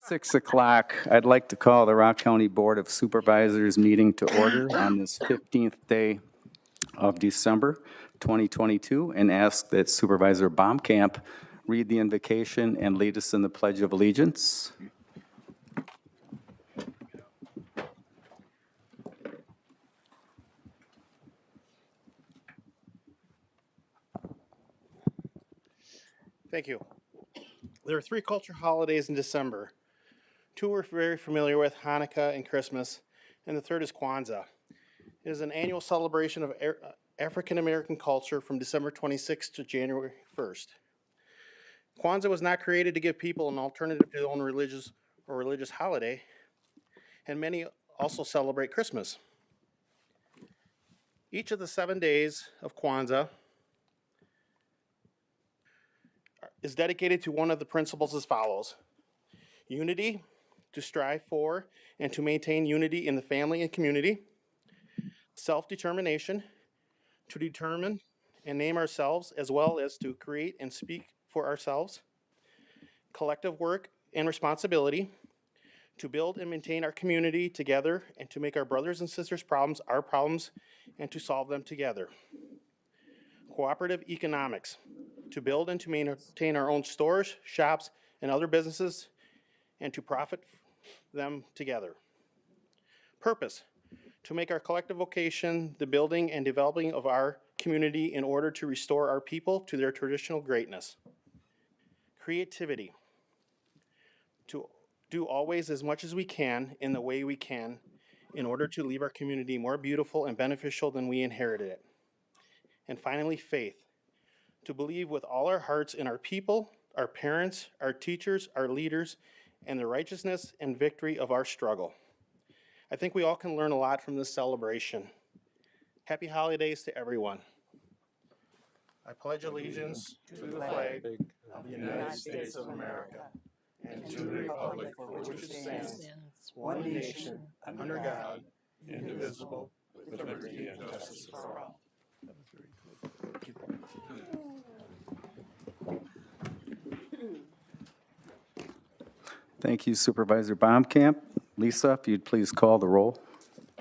6 o'clock. I'd like to call the Rock County Board of Supervisors meeting to order on this 15th day of December 2022 and ask that Supervisor Baumkamp read the invocation and lead us in the Pledge of Allegiance. Thank you. There are 3 culture holidays in December. 2 we're very familiar with, Hanukkah and Christmas, and the third is Kwanzaa. It is an annual celebration of African American culture from December 26th to January 1st. Kwanzaa was not created to give people an alternative to their own religious holiday, and many also celebrate Christmas. Each of the 7 days of Kwanzaa is dedicated to one of the principles as follows: unity, to strive for and to maintain unity in the family and community; self-determination, to determine and name ourselves as well as to create and speak for ourselves; collective work and responsibility, to build and maintain our community together and to make our brothers and sisters' problems our problems and to solve them together; cooperative economics, to build and to maintain our own stores, shops, and other businesses, and to profit them together; purpose, to make our collective vocation the building and developing of our community in order to restore our people to their traditional greatness; creativity, to do always as much as we can in the way we can in order to leave our community more beautiful and beneficial than we inherited it; and finally, faith, to believe with all our hearts in our people, our parents, our teachers, our leaders, and the righteousness and victory of our struggle. I think we all can learn a lot from this celebration. Happy holidays to everyone. I pledge allegiance to the flag of the United States of America and to the republic for which it stands, one nation, under God, indivisible, with liberty and justice for all. Thank you, Supervisor Baumkamp. Lisa, if you'd please call the roll.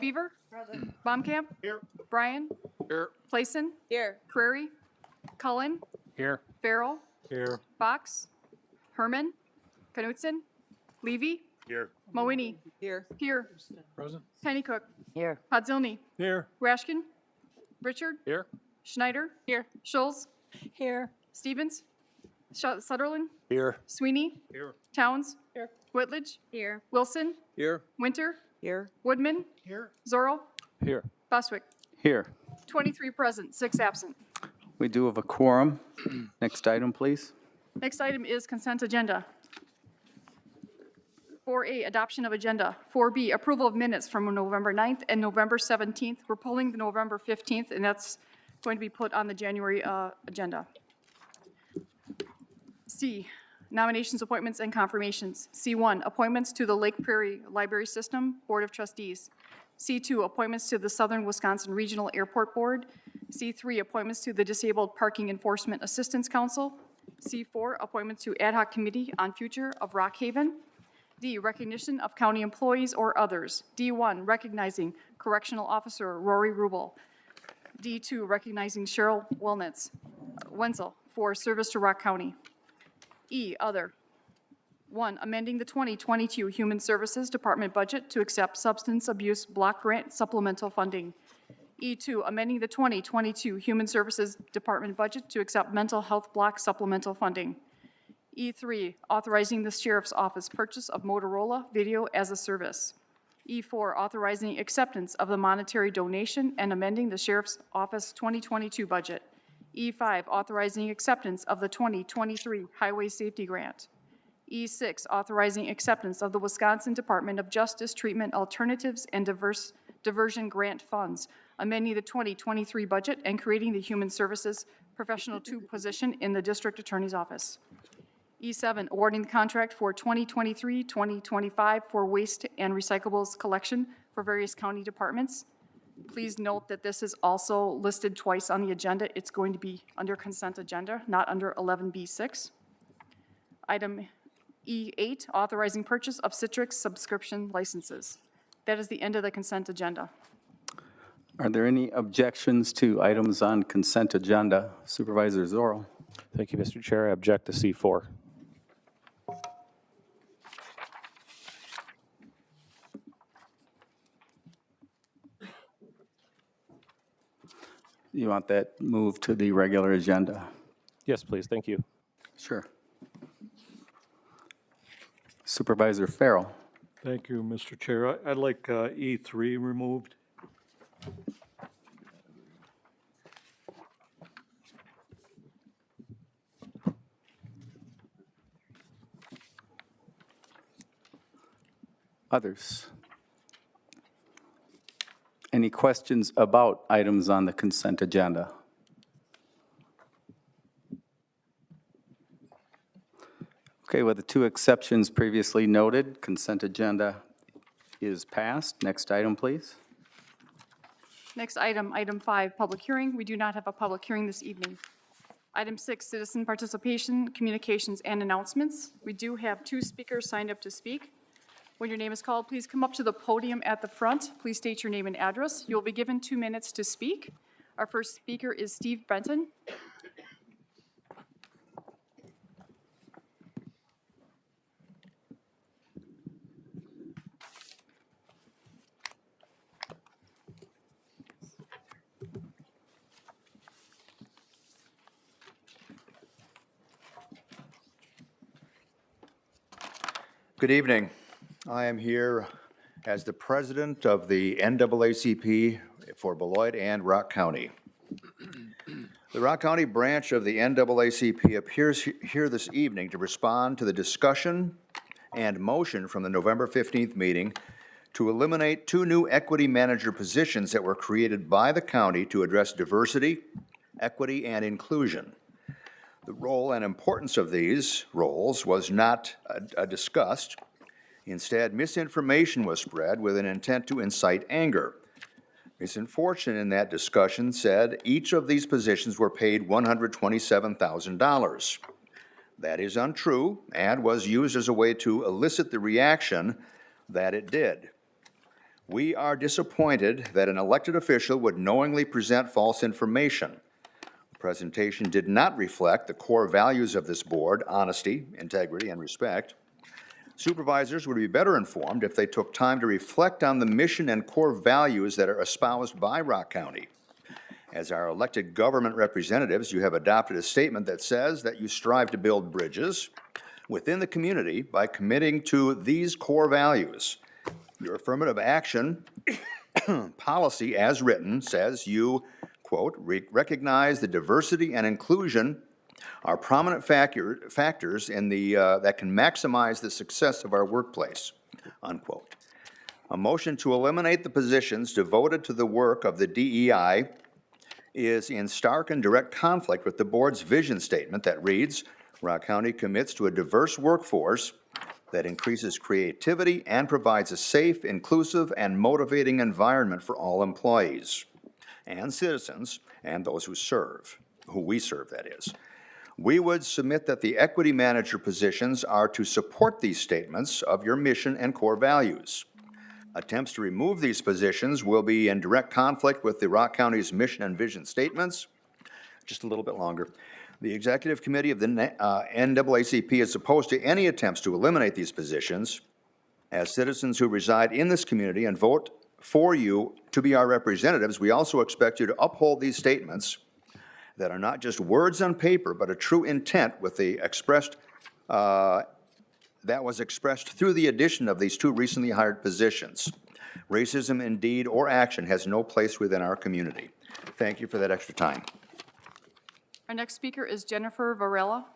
Beaver. Present. Baumkamp. Here. Bryan. Here. Playson. Here. Crary. Cullen. Here. Farrell. Here. Fox. Herman. Knutson. Levy. Here. Mawini. Here. Pier. Present. Pennycook. Here. Podzilny. Here. Rashkin. Richard. Here. Schneider. Here. Schulz. Here. Stevens. Sutherland. Here. Sweeney. Here. Towns. Here. Whitledge. Here. Wilson. Here. Winter. Here. Woodman. Here. Zorro. Here. Boswick. Here. 23 present, 6 absent. We do have a quorum. Next item, please. Next item is consent agenda. 4A, adoption of agenda. 4B, approval of minutes from November 9th and November 17th. We're pulling the November 15th, and that's going to be put on the January agenda. C, nominations, appointments, and confirmations. C1, appointments to the Lake Prairie Library System Board of Trustees. C2, appointments to the Southern Wisconsin Regional Airport Board. C3, appointments to the Disabled Parking Enforcement Assistance Council. C4, appointments to Ad Hoc Committee on Future of Rock Haven. D, recognition of county employees or others. D1, recognizing Correctional Officer Rory Rubel. D2, recognizing Cheryl Wenzel for service to Rock County. E, other. 1, amending the 2022 Human Services Department budget to accept substance abuse block grant supplemental funding. E2, amending the 2022 Human Services Department budget to accept mental health block supplemental funding. E3, authorizing the Sheriff's Office purchase of Motorola Video as a Service. E4, authorizing acceptance of the monetary donation and amending the Sheriff's Office 2022 budget. E5, authorizing acceptance of the 2023 Highway Safety Grant. E6, authorizing acceptance of the Wisconsin Department of Justice Treatment Alternatives and Diversion Grant Funds, amending the 2023 budget and creating the Human Services Professional 2 position in the District Attorney's Office. E7, awarding the contract for 2023-2025 for waste and recyclables collection for various county departments. Please note that this is also listed twice on the agenda. It's going to be under consent agenda, not under 11B6. Item E8, authorizing purchase of Citrix subscription licenses. That is the end of the consent agenda. Are there any objections to items on consent agenda? Supervisor Zorro. Thank you, Mr. Chair. I object to C4. You want that moved to the regular agenda? Yes, please. Thank you. Sure. Supervisor Farrell. Thank you, Mr. Chair. I'd like E3 removed. Others? Any questions about items on the consent agenda? Okay, with the two exceptions previously noted, consent agenda is passed. Next item, please. Next item, item 5, public hearing. We do not have a public hearing this evening. Item 6, citizen participation, communications, and announcements. We do have 2 speakers signed up to speak. When your name is called, please come up to the podium at the front. Please state your name and address. You'll be given 2 minutes to speak. Our first speaker is Steve Benton. Good evening. I am here as the president of the NAACP for Beloit and Rock County. The Rock County branch of the NAACP appears here this evening to respond to the discussion and motion from the November 15th meeting to eliminate 2 new equity manager positions that were created by the county to address diversity, equity, and inclusion. The role and importance of these roles was not discussed. Instead, misinformation was spread with an intent to incite anger. Misinformation in that discussion said each of these positions were paid $127,000. That is untrue and was used as a way to elicit the reaction that it did. We are disappointed that an elected official would knowingly present false information. The presentation did not reflect the core values of this board: honesty, integrity, and respect. Supervisors would be better informed if they took time to reflect on the mission and core values that are espoused by Rock County. As our elected government representatives, you have adopted a statement that says that you strive to build bridges within the community by committing to these core values. Your affirmative action policy as written says you, quote, recognize the diversity and inclusion are prominent factors in the, that can maximize the success of our workplace, unquote. A motion to eliminate the positions devoted to the work of the DEI is in stark and direct conflict with the board's vision statement that reads, Rock County commits to a diverse workforce that increases creativity and provides a safe, inclusive, and motivating environment for all employees and citizens and those who we serve, that is. We would submit that the equity manager positions are to support these statements of your mission and core values. Attempts to remove these positions will be in direct conflict with the Rock County's mission and vision statements. Just a little bit longer. The executive committee of the NAACP is opposed to any attempts to eliminate these positions. As citizens who reside in this community and vote for you to be our representatives, we also expect you to uphold these statements that are not just words on paper, but a true intent with the expressed, that was expressed through the addition of these 2 recently hired positions. Racism in deed or action has no place within our community. Thank you for that extra time. Our next speaker is Jennifer Varela.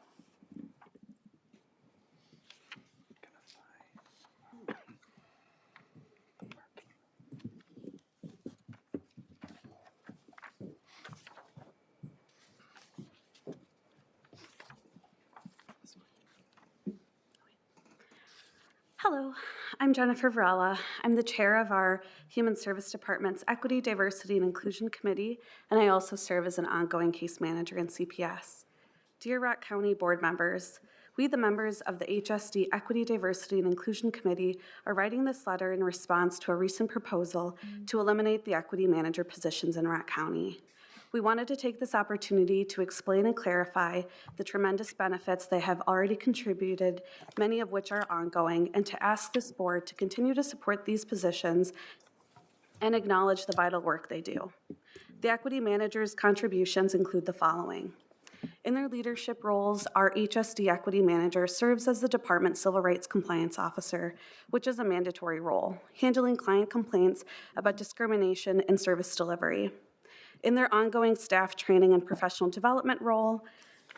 Hello, I'm Jennifer Varela. I'm the chair of our Human Service Department's Equity, Diversity, and Inclusion Committee, and I also serve as an ongoing case manager in CPS. Dear Rock County board members, We, the members of the HSD Equity, Diversity, and Inclusion Committee, are writing this letter in response to a recent proposal to eliminate the equity manager positions in Rat County. We wanted to take this opportunity to explain and clarify the tremendous benefits they have already contributed, many of which are ongoing, and to ask this board to continue to support these positions and acknowledge the vital work they do. The equity managers' contributions include the following. In their leadership roles, our HSD equity manager serves as the department civil rights compliance officer, which is a mandatory role, handling client complaints about discrimination in service delivery. In their ongoing staff training and professional development role,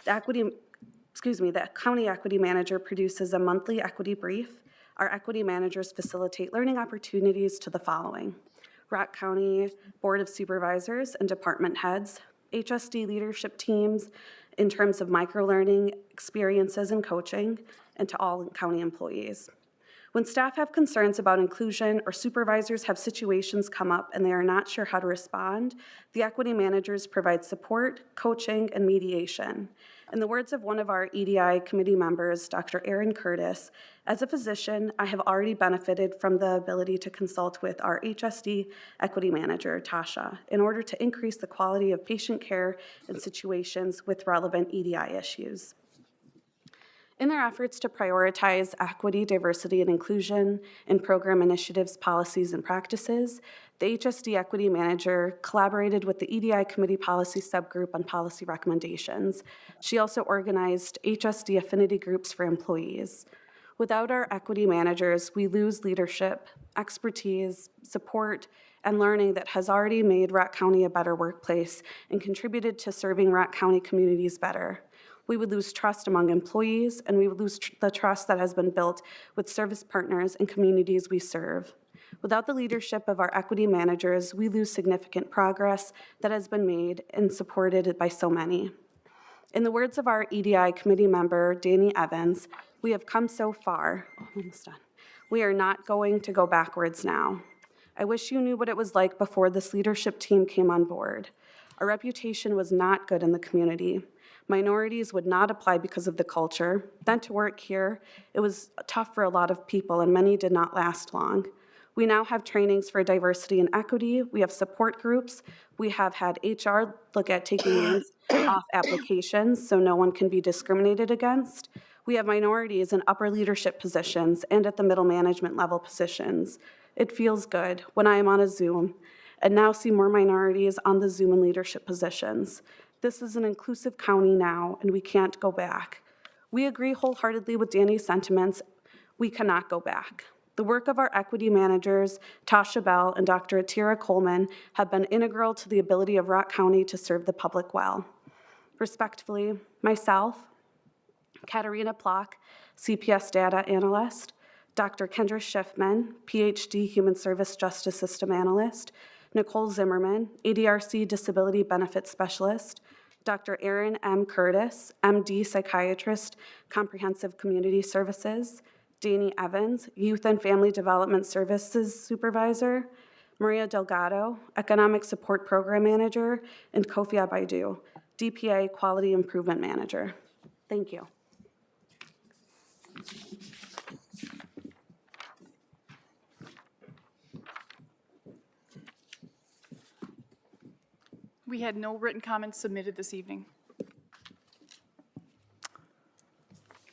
the county equity manager produces a monthly equity brief. Our equity managers facilitate learning opportunities to the following: Rock County Board of Supervisors and department heads, HSD leadership teams in terms of microlearning experiences and coaching, and to all county employees. When staff have concerns about inclusion or supervisors have situations come up and they are not sure how to respond, the equity managers provide support, coaching, and mediation. In the words of one of our EDI committee members, Dr. Erin Curtis, as a physician, I have already benefited from the ability to consult with our HSD equity manager, Tasha, in order to increase the quality of patient care in situations with relevant EDI issues. In their efforts to prioritize equity, diversity, and inclusion in program initiatives, policies, and practices, the HSD Equity Manager collaborated with the EDI Committee Policy Subgroup on policy recommendations. She also organized HSD affinity groups for employees. Without our equity managers, we lose leadership, expertise, support, and learning that has already made Rat County a better workplace and contributed to serving Rat County communities better. We would lose trust among employees, and we would lose the trust that has been built with service partners and communities we serve. Without the leadership of our equity managers, we lose significant progress that has been made and supported by so many. In the words of our EDI committee member, Danny Evans, we have come so far. Almost done. We are not going to go backwards now. I wish you knew what it was like before this leadership team came on board. Our reputation was not good in the community. Minorities would not apply because of the culture. Then to work here, it was tough for a lot of people, and many did not last long. We now have trainings for diversity and equity. We have support groups. We have had HR look at taking names off applications so no one can be discriminated against. We have minorities in upper leadership positions and at the middle management level positions. It feels good when I am on a Zoom and now see more minorities on the Zoom in leadership positions. This is an inclusive county now, and we can't go back. We agree wholeheartedly with Danny's sentiments. We cannot go back. The work of our equity managers, Tasha Bell and Dr. Atira Coleman, have been integral to the ability of Rock County to serve the public well. Respectfully, myself, Katarina Plock, CPS data analyst, Dr. Kendra Schiffman, PhD Human Service Justice System Analyst, Nicole Zimmerman, ADRC Disability Benefit Specialist, Dr. Erin M. Curtis, MD Psychiatrist, Comprehensive Community Services, Danny Evans, Youth and Family Development Services Supervisor, Maria Delgado, Economic Support Program Manager, and Kofia Baidu, DPA Quality Improvement Manager. Thank you. We had no written comments submitted this evening.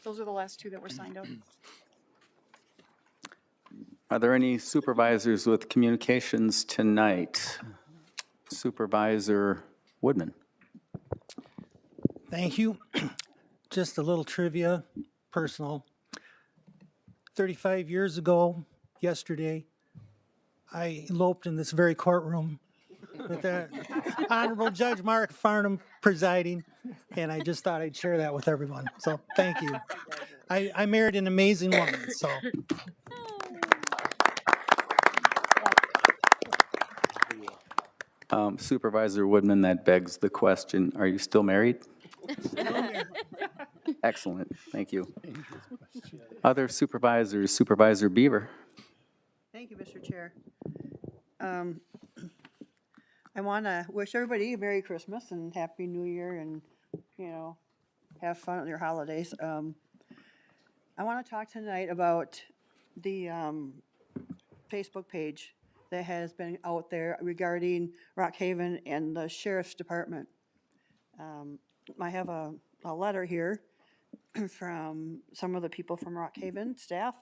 Those are the last two that were signed up. Are there any supervisors with communications tonight? Supervisor Woodman. Thank you. Just a little trivia, personal. 35 years ago, yesterday, I eloped in this very courtroom with the Honorable Judge Mark Farnham presiding, and I just thought I'd share that with everyone. So thank you. I married an amazing woman, so. Supervisor Woodman, that begs the question, are you still married? Excellent, thank you. Other supervisors, Supervisor Beaver. Thank you, Mr. Chair. I want to wish everybody a Merry Christmas and Happy New Year and, you know, have fun at your holidays. I want to talk tonight about the Facebook page that has been out there regarding Rock Haven and the Sheriff's Department. I have a letter here from some of the people from Rock Haven staff.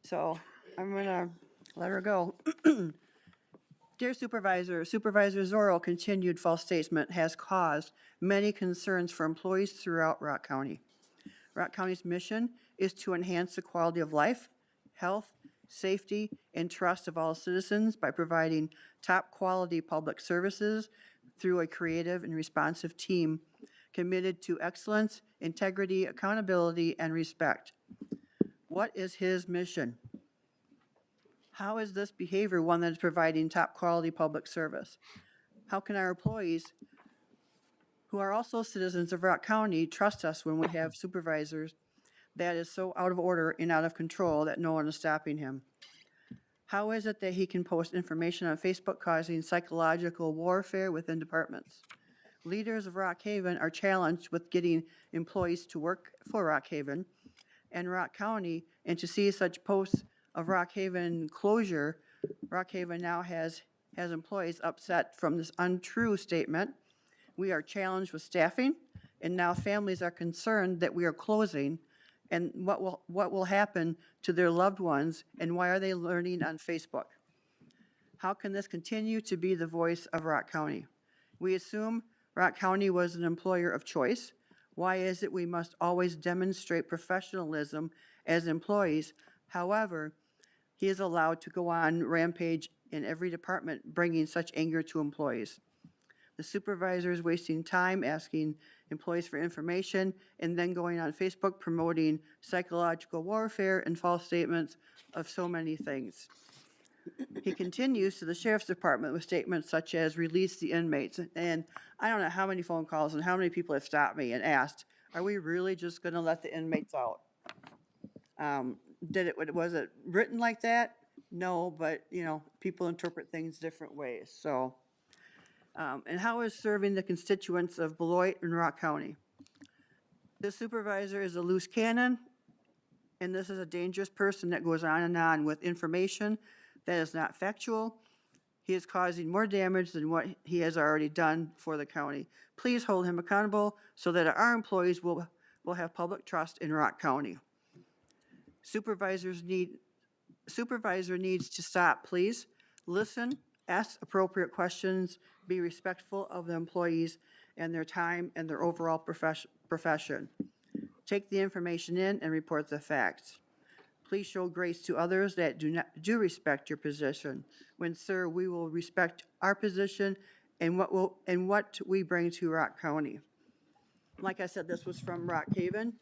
So I'm gonna let her go. Dear Supervisor, Supervisor Zorro continued false statement has caused many concerns for employees throughout Rock County. Rock County's mission is to enhance the quality of life, health, safety, and trust of all citizens by providing top-quality public services through a creative and responsive team committed to excellence, integrity, accountability, and respect. What is his mission? How is this behavior one that is providing top-quality public service? How can our employees, who are also citizens of Rock County, trust us when we have supervisors that is so out of order and out of control that no one is stopping him? How is it that he can post information on Facebook causing psychological warfare within departments? Leaders of Rock Haven are challenged with getting employees to work for Rock Haven and Rock County, and to see such posts of Rock Haven closure, Rock Haven now has employees upset from this untrue statement. We are challenged with staffing, and now families are concerned that we are closing, and what will happen to their loved ones, and why are they learning on Facebook? How can this continue to be the voice of Rock County? We assume Rock County was an employer of choice. Why is it we must always demonstrate professionalism as employees? However, he is allowed to go on rampage in every department, bringing such anger to employees. The supervisor is wasting time asking employees for information and then going on Facebook promoting psychological warfare and false statements of so many things. He continues to the Sheriff's Department with statements such as release the inmates. And I don't know how many phone calls and how many people have stopped me and asked, are we really just gonna let the inmates out? Was it written like that? No, but, you know, people interpret things different ways, so. And how is serving the constituents of Beloit and Rock County? This supervisor is a loose cannon, and this is a dangerous person that goes on with information that is not factual. He is causing more damage than what he has already done for the county. Please hold him accountable so that our employees will have public trust in Rock County. Supervisor needs to stop, please. Listen, ask appropriate questions, be respectful of the employees and their time and their overall profession. Take the information in and report the facts. Please show grace to others that do respect your position. When, sir, we will respect our position and what we bring to Rock County. Like I said, this was from Rock Haven.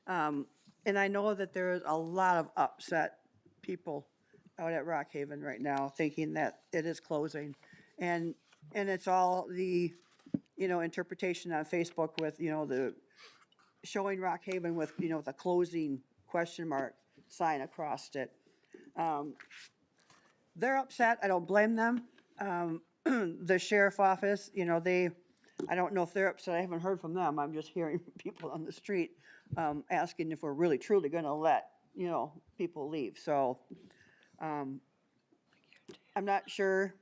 And I know that there is a lot of upset people out at Rock Haven right now thinking that it is closing. And it's all the, interpretation on Facebook with, the showing Rock Haven with, the closing question mark sign across it. They're upset. I don't blame them. The sheriff office, I don't know if they're upset. I haven't heard from them. I'm just hearing people on the street asking if we're really truly going to let, people leave. So I'm not sure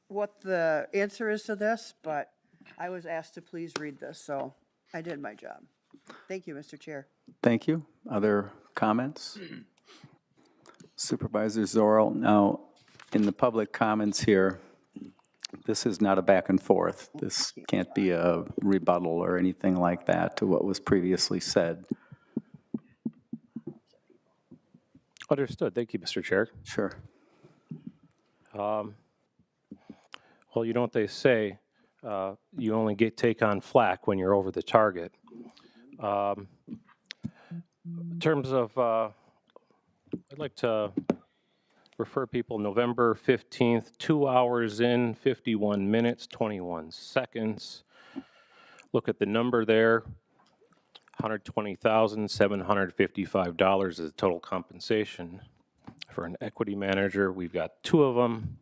what the answer is to this, but I was asked to please read this, so I did my job. Thank you, Mr. Chair. Thank you. Other comments? Supervisor Zorro, now, in the public comments here, this is not a back and forth. This can't be a rebuttal or anything like that to what was previously said. Understood. Thank you, Mr. Chair. Sure. Well, you know what they say, you only take on flack when you're over the target. In terms of, I'd like to refer people November 15th, 2 hours in, 51 minutes, 21 seconds. Look at the number there, $120,755 is the total compensation. For an equity manager, we've got 2 of them,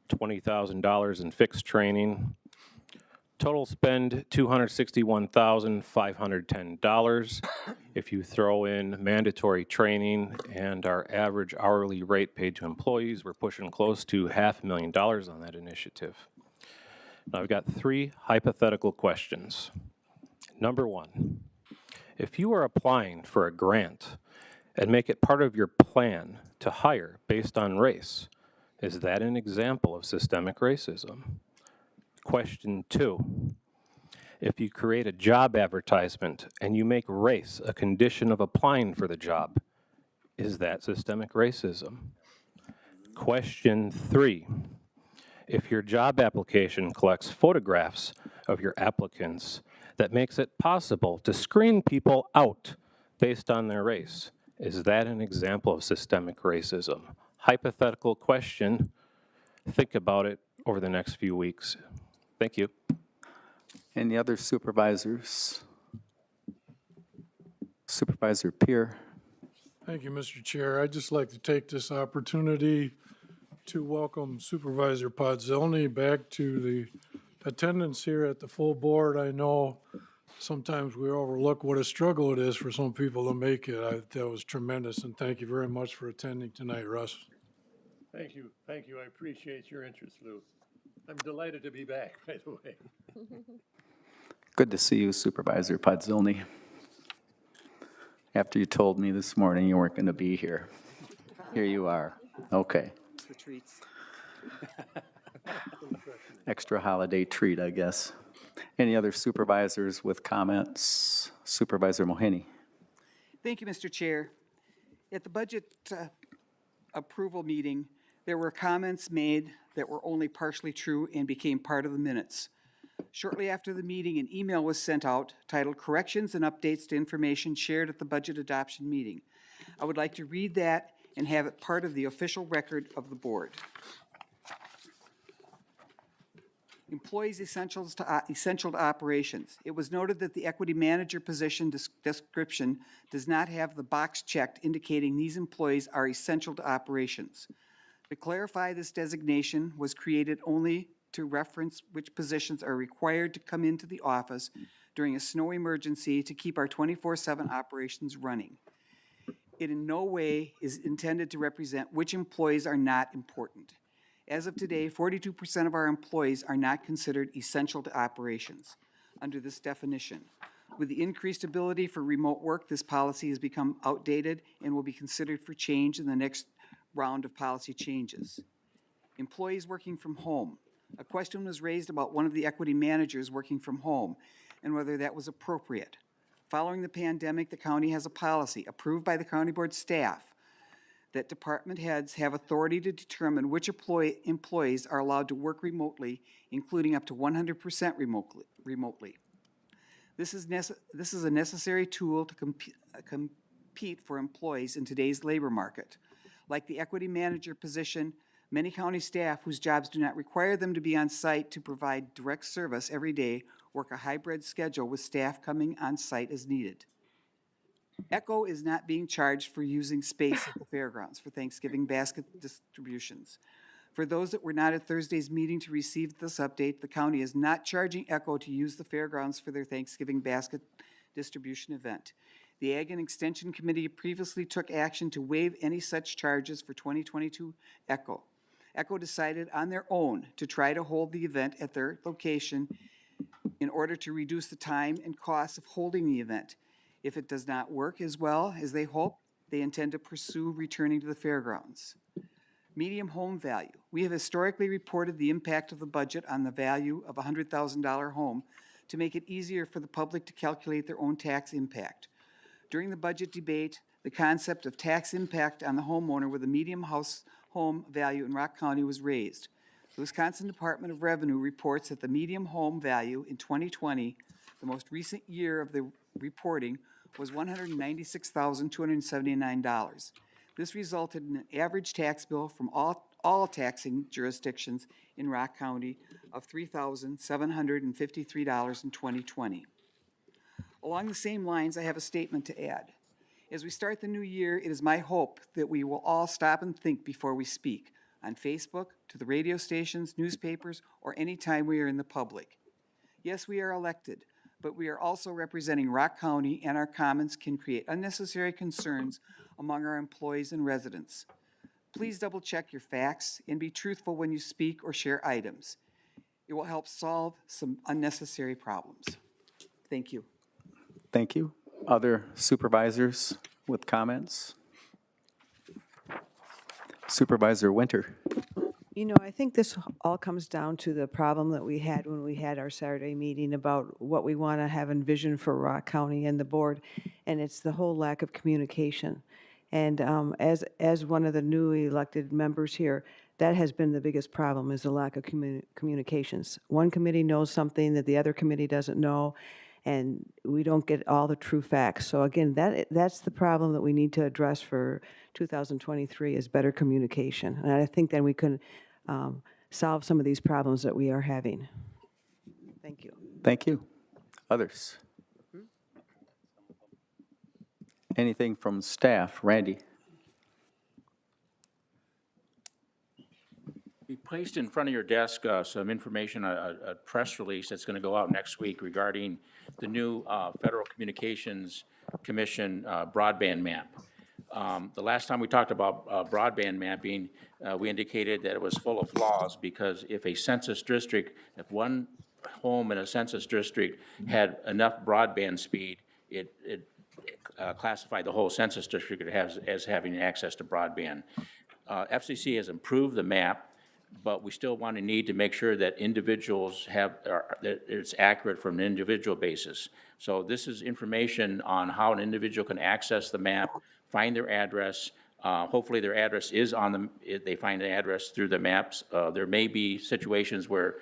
$20,000 in fixed training, Total spend, $261,510. If you throw in mandatory training and our average hourly rate paid to employees, we're pushing close to $500,000 on that initiative. Now, I've got 3 hypothetical questions. Number 1, if you are applying for a grant and make it part of your plan to hire based on race, is that an example of systemic racism? Question 2, if you create a job advertisement and you make race a condition of applying for the job, is that systemic racism? Question 3, if your job application collects photographs of your applicants that makes it possible to screen people out based on their race, is that an example of systemic racism? Hypothetical question. Think about it over the next few weeks. Thank you. Any other supervisors? Supervisor Peer. Thank you, Mr. Chair. I'd just like to take this opportunity to welcome Supervisor Podzolny back to the attendance here at the full board. I know sometimes we overlook what a struggle it is for some people to make it. That was tremendous, and thank you very much for attending tonight, Russ. Thank you. Thank you. I appreciate your interest, Lou. I'm delighted to be back, by the way. Good to see you, Supervisor Podzolny. After you told me this morning you weren't going to be here. Here you are. Okay. The treats. Extra holiday treat, I guess. Any other supervisors with comments? Supervisor Mohini. Thank you, Mr. Chair. At the budget approval meeting, there were comments made that were only partially true and became part of the minutes. Shortly after the meeting, an email was sent out titled Corrections and Updates to Information Shared at the Budget Adoption Meeting. I would like to read that and have it part of the official record of the board. Employees essential to operations. It was noted that the equity manager position description does not have the box checked indicating these employees are essential to operations. To clarify, this designation was created only to reference which positions are required to come into the office during a snow emergency to keep our 24/7 operations running. It in no way is intended to represent which employees are not important. As of today, 42% of our employees are not considered essential to operations under this definition. With the increased ability for remote work, this policy has become outdated and will be considered for change in the next round of policy changes. Employees working from home. A question was raised about one of the equity managers working from home and whether that was appropriate. Following the pandemic, the county has a policy approved by the county board staff that department heads have authority to determine which employees are allowed to work remotely, including up to 100% remotely. This is a necessary tool to compete for employees in today's labor market. Like the equity manager position, many county staff whose jobs do not require them to be on site to provide direct service every day work a hybrid schedule with staff coming on site as needed. ECHO is not being charged for using space at the fairgrounds for Thanksgiving basket distributions. For those that were not at Thursday's meeting to receive this update, the county is not charging ECHO to use the fairgrounds for their Thanksgiving basket distribution event. The Ag and Extension Committee previously took action to waive any such charges for 2022 ECHO. ECHO decided on their own to try to hold the event at their location in order to reduce the time and costs of holding the event. If it does not work as well as they hope, they intend to pursue returning to the fairgrounds. Medium home value. We have historically reported the impact of the budget on the value of a $100,000 home to make it easier for the public to calculate their own tax impact. During the budget debate, the concept of tax impact on the homeowner with a medium home value in Rock County was raised. The Wisconsin Department of Revenue reports that the medium home value in 2020, the most recent year of the reporting, was $196,279. This resulted in an average tax bill from all taxing jurisdictions in Rock County of $3,753 in 2020. Along the same lines, I have a statement to add. As we start the new year, it is my hope that we will all stop and think before we speak, on Facebook, to the radio stations, newspapers, or any time we are in the public. Yes, we are elected, but we are also representing Rock County, and our comments can create unnecessary concerns among our employees and residents. Please double-check your facts and be truthful when you speak or share items. It will help solve some unnecessary problems. Thank you. Thank you. Other supervisors with comments? Supervisor Winter. You know, I think this all comes down to the problem that we had when we had our Saturday meeting about what we want to have envisioned for Rock County and the board, and it's the whole lack of communication. And as one of the newly elected members here, that has been the biggest problem, is the lack of communications. One committee knows something that the other committee doesn't know, and we don't get all the true facts. So again, that's the problem that we need to address for 2023, is better communication. And I think then we can solve some of these problems that we are having. Thank you. Thank you. Others? Anything from staff? Randy? We placed in front of your desk some information, a press release that's going to go out next week regarding the new Federal Communications Commission broadband map. The last time we talked about broadband mapping, we indicated that it was full of flaws because if a census district, if one home in a census district had enough broadband speed, it classified the whole census district as having access to broadband. FCC has improved the map, but we still need to make sure that individuals that it's accurate from an individual basis. So this is information on how an individual can access the map, find their address. Hopefully their address is on they find the address through the maps. There may be situations where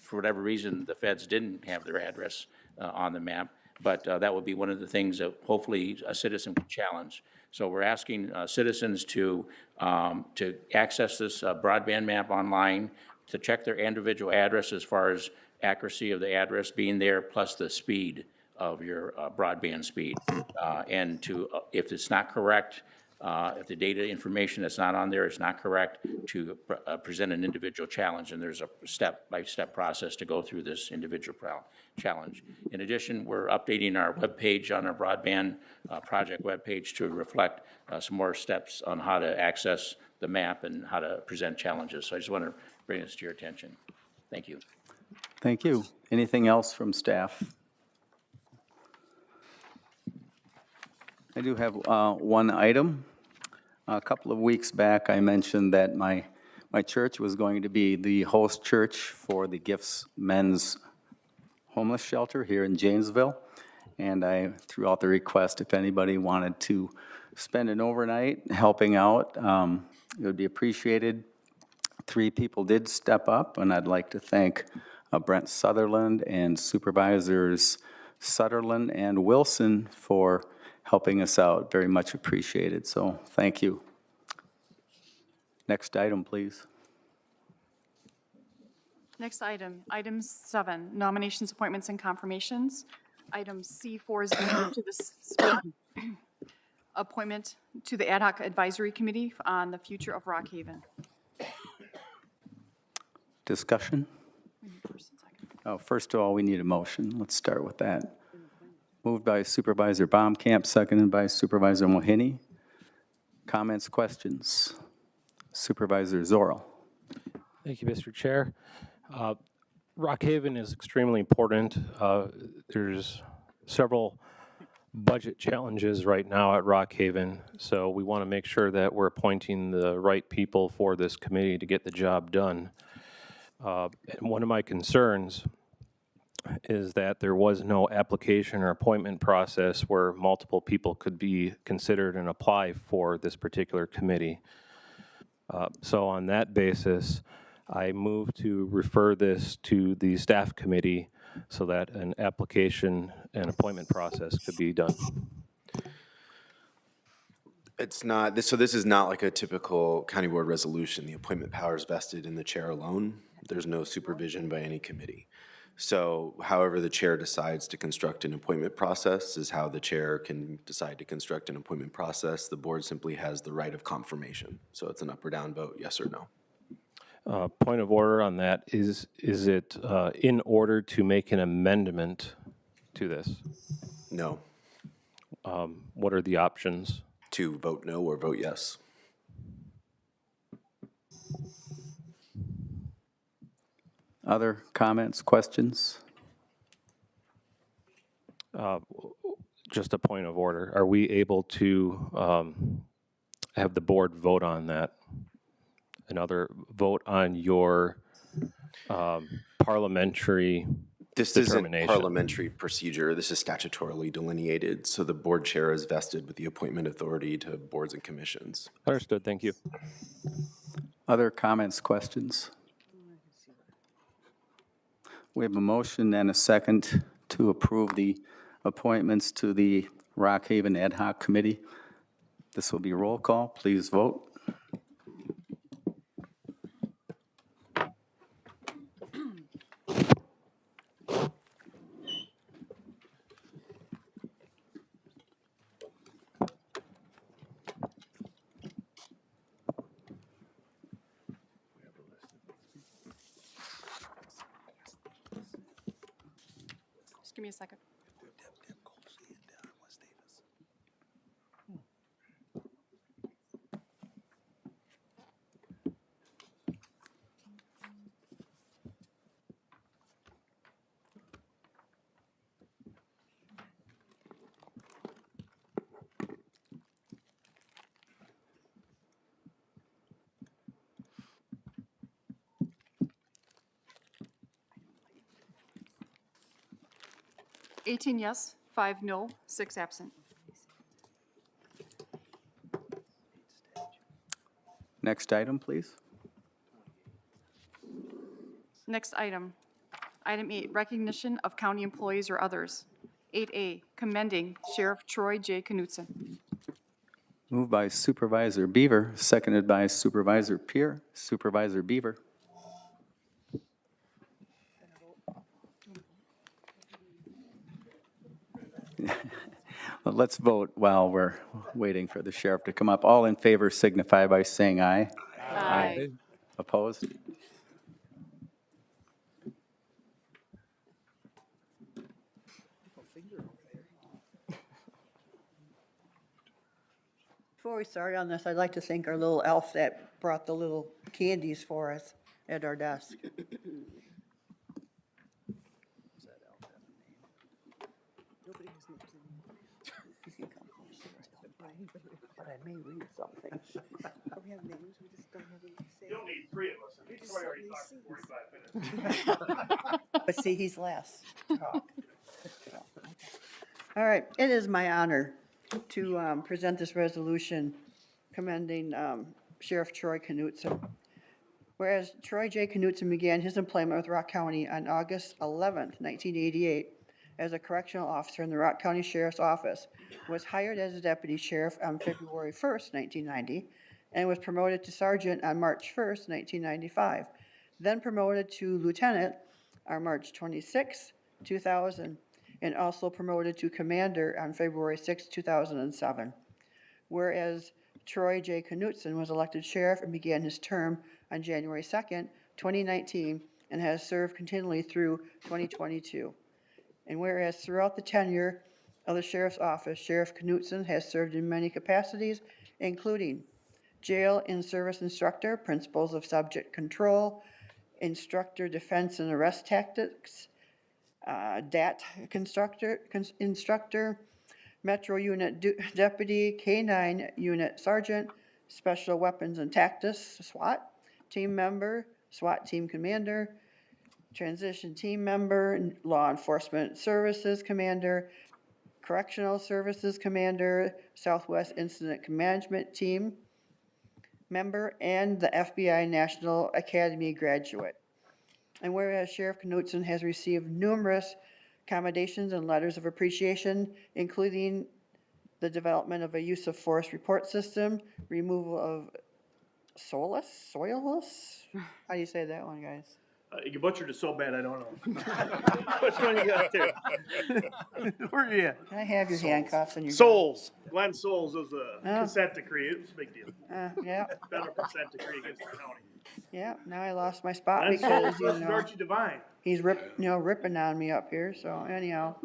for whatever reason, the feds didn't have their address on the map. But that would be one of the things that hopefully a citizen could challenge. So we're asking citizens to access this broadband map online, to check their individual address as far as accuracy of the address being there, plus the speed of your broadband speed. And if it's not correct, if the data information that's not on there is not correct, to present an individual challenge, and there's a step-by-step process to go through this individual challenge. In addition, we're updating our webpage on our broadband project webpage to reflect some more steps on how to access the map and how to present challenges. So I just want to bring this to your attention. Thank you. Thank you. Anything else from staff? I do have one item. A couple of weeks back, I mentioned that my church was going to be the host church for the Gifts Men's Homeless Shelter here in Janesville. And I threw out the request if anybody wanted to spend an overnight helping out, it would be appreciated. 3 people did step up, and I'd like to thank Brent Sutherland and Supervisors Sutherland and Wilson for helping us out. Very much appreciated, so thank you. Next item, please. Next item, item 7, nominations, appointments, and confirmations. Item C4 is moved to the appointment to the Ad hoc Advisory Committee on the future of Rock Haven. Discussion? First of all, we need a motion. Let's start with that. Moved by Supervisor Baumkamp, seconded by Supervisor Mohini. Comments, questions? Supervisor Zorel. Thank you, Mr. Chair. Rock Haven is extremely important. There's several budget challenges right now at Rock Haven, so we want to make sure that we're appointing the right people for this committee to get the job done. And one of my concerns is that there was no application or appointment process where multiple people could be considered and apply for this particular committee. So on that basis, I move to refer this to the staff committee so that an application and appointment process could be done. It's not, so this is not like a typical county board resolution. The appointment power is vested in the chair alone. There's no supervision by any committee. So however the chair decides to construct an appointment process is how the chair can decide to construct an appointment process. The board simply has the right of confirmation. So it's an up or down vote, yes or no. Point of order on that, is it in order to make an amendment to this? No. What are the options? To vote no or vote yes. Other comments, questions? Just a point of order. Are we able to have the board vote on that? Another vote on your parliamentary This isn't determination? parliamentary procedure. This is statutorily delineated. So the board chair is vested with the appointment authority to boards and commissions. Understood, thank you. Other comments, questions? We have a motion and a second to approve the appointments to the Rock Haven Ad Hoc Committee. This will be roll call. Please vote. Just give me a second. Eighteen yes, 5 no, 6 absent. Next item, please. Next item. Item 8, recognition of county employees or others. 8A, commending Sheriff Troy J. Knutson. Moved by Supervisor Beaver, seconded by Supervisor Peer. Supervisor Beaver. Well, let's vote while we're waiting for the sheriff to come up. All in favor signify by saying aye. Aye. Opposed? Before we start on this, I'd like to thank our little elf that brought the little candies for us at our desk. But I may read something. You don't need 3 of us. Troy already talked for 45 minutes. But see, he's last to talk. All right, it is my honor to present this resolution commending Sheriff Troy Knutson. Whereas Troy J. Knutson began his employment with Rock County on August 11th, 1988, as a correctional officer in the Rock County Sheriff's Office, was hired as a deputy sheriff on February 1st, 1990, and was promoted to sergeant on March 1st, 1995, then promoted to lieutenant on March 26, 2000, and also promoted to commander on February 6, 2007. Whereas Troy J. Knutson was elected sheriff and began his term on January 2nd, 2019, and has served continually through 2022. And whereas throughout the tenure of the sheriff's office, Sheriff Knutson has served in many capacities, including jail in-service instructor, principles of subject control, instructor defense and arrest tactics, DAT instructor, Metro Unit Deputy, K-9 Unit Sergeant, Special Weapons and Tactics, SWAT, team member, SWAT team commander, transition team member, law enforcement services commander, correctional services commander, Southwest Incident Management Team member, and the FBI National Academy graduate. And whereas Sheriff Knutson has received numerous commendations and letters of appreciation, including the development of a use of force report system, removal of soilless? How do you say that one, guys? You butchered it so bad, I don't know. Which one you got there? Where are you at? Can I have your handcuffs and your? Souls. Glenn Souls was a consent decree. It was a big deal. Yeah. Federal consent decree against the county. Yeah, now I lost my spot because, you know, Archie Devine. he's ripping on me up here, so anyhow.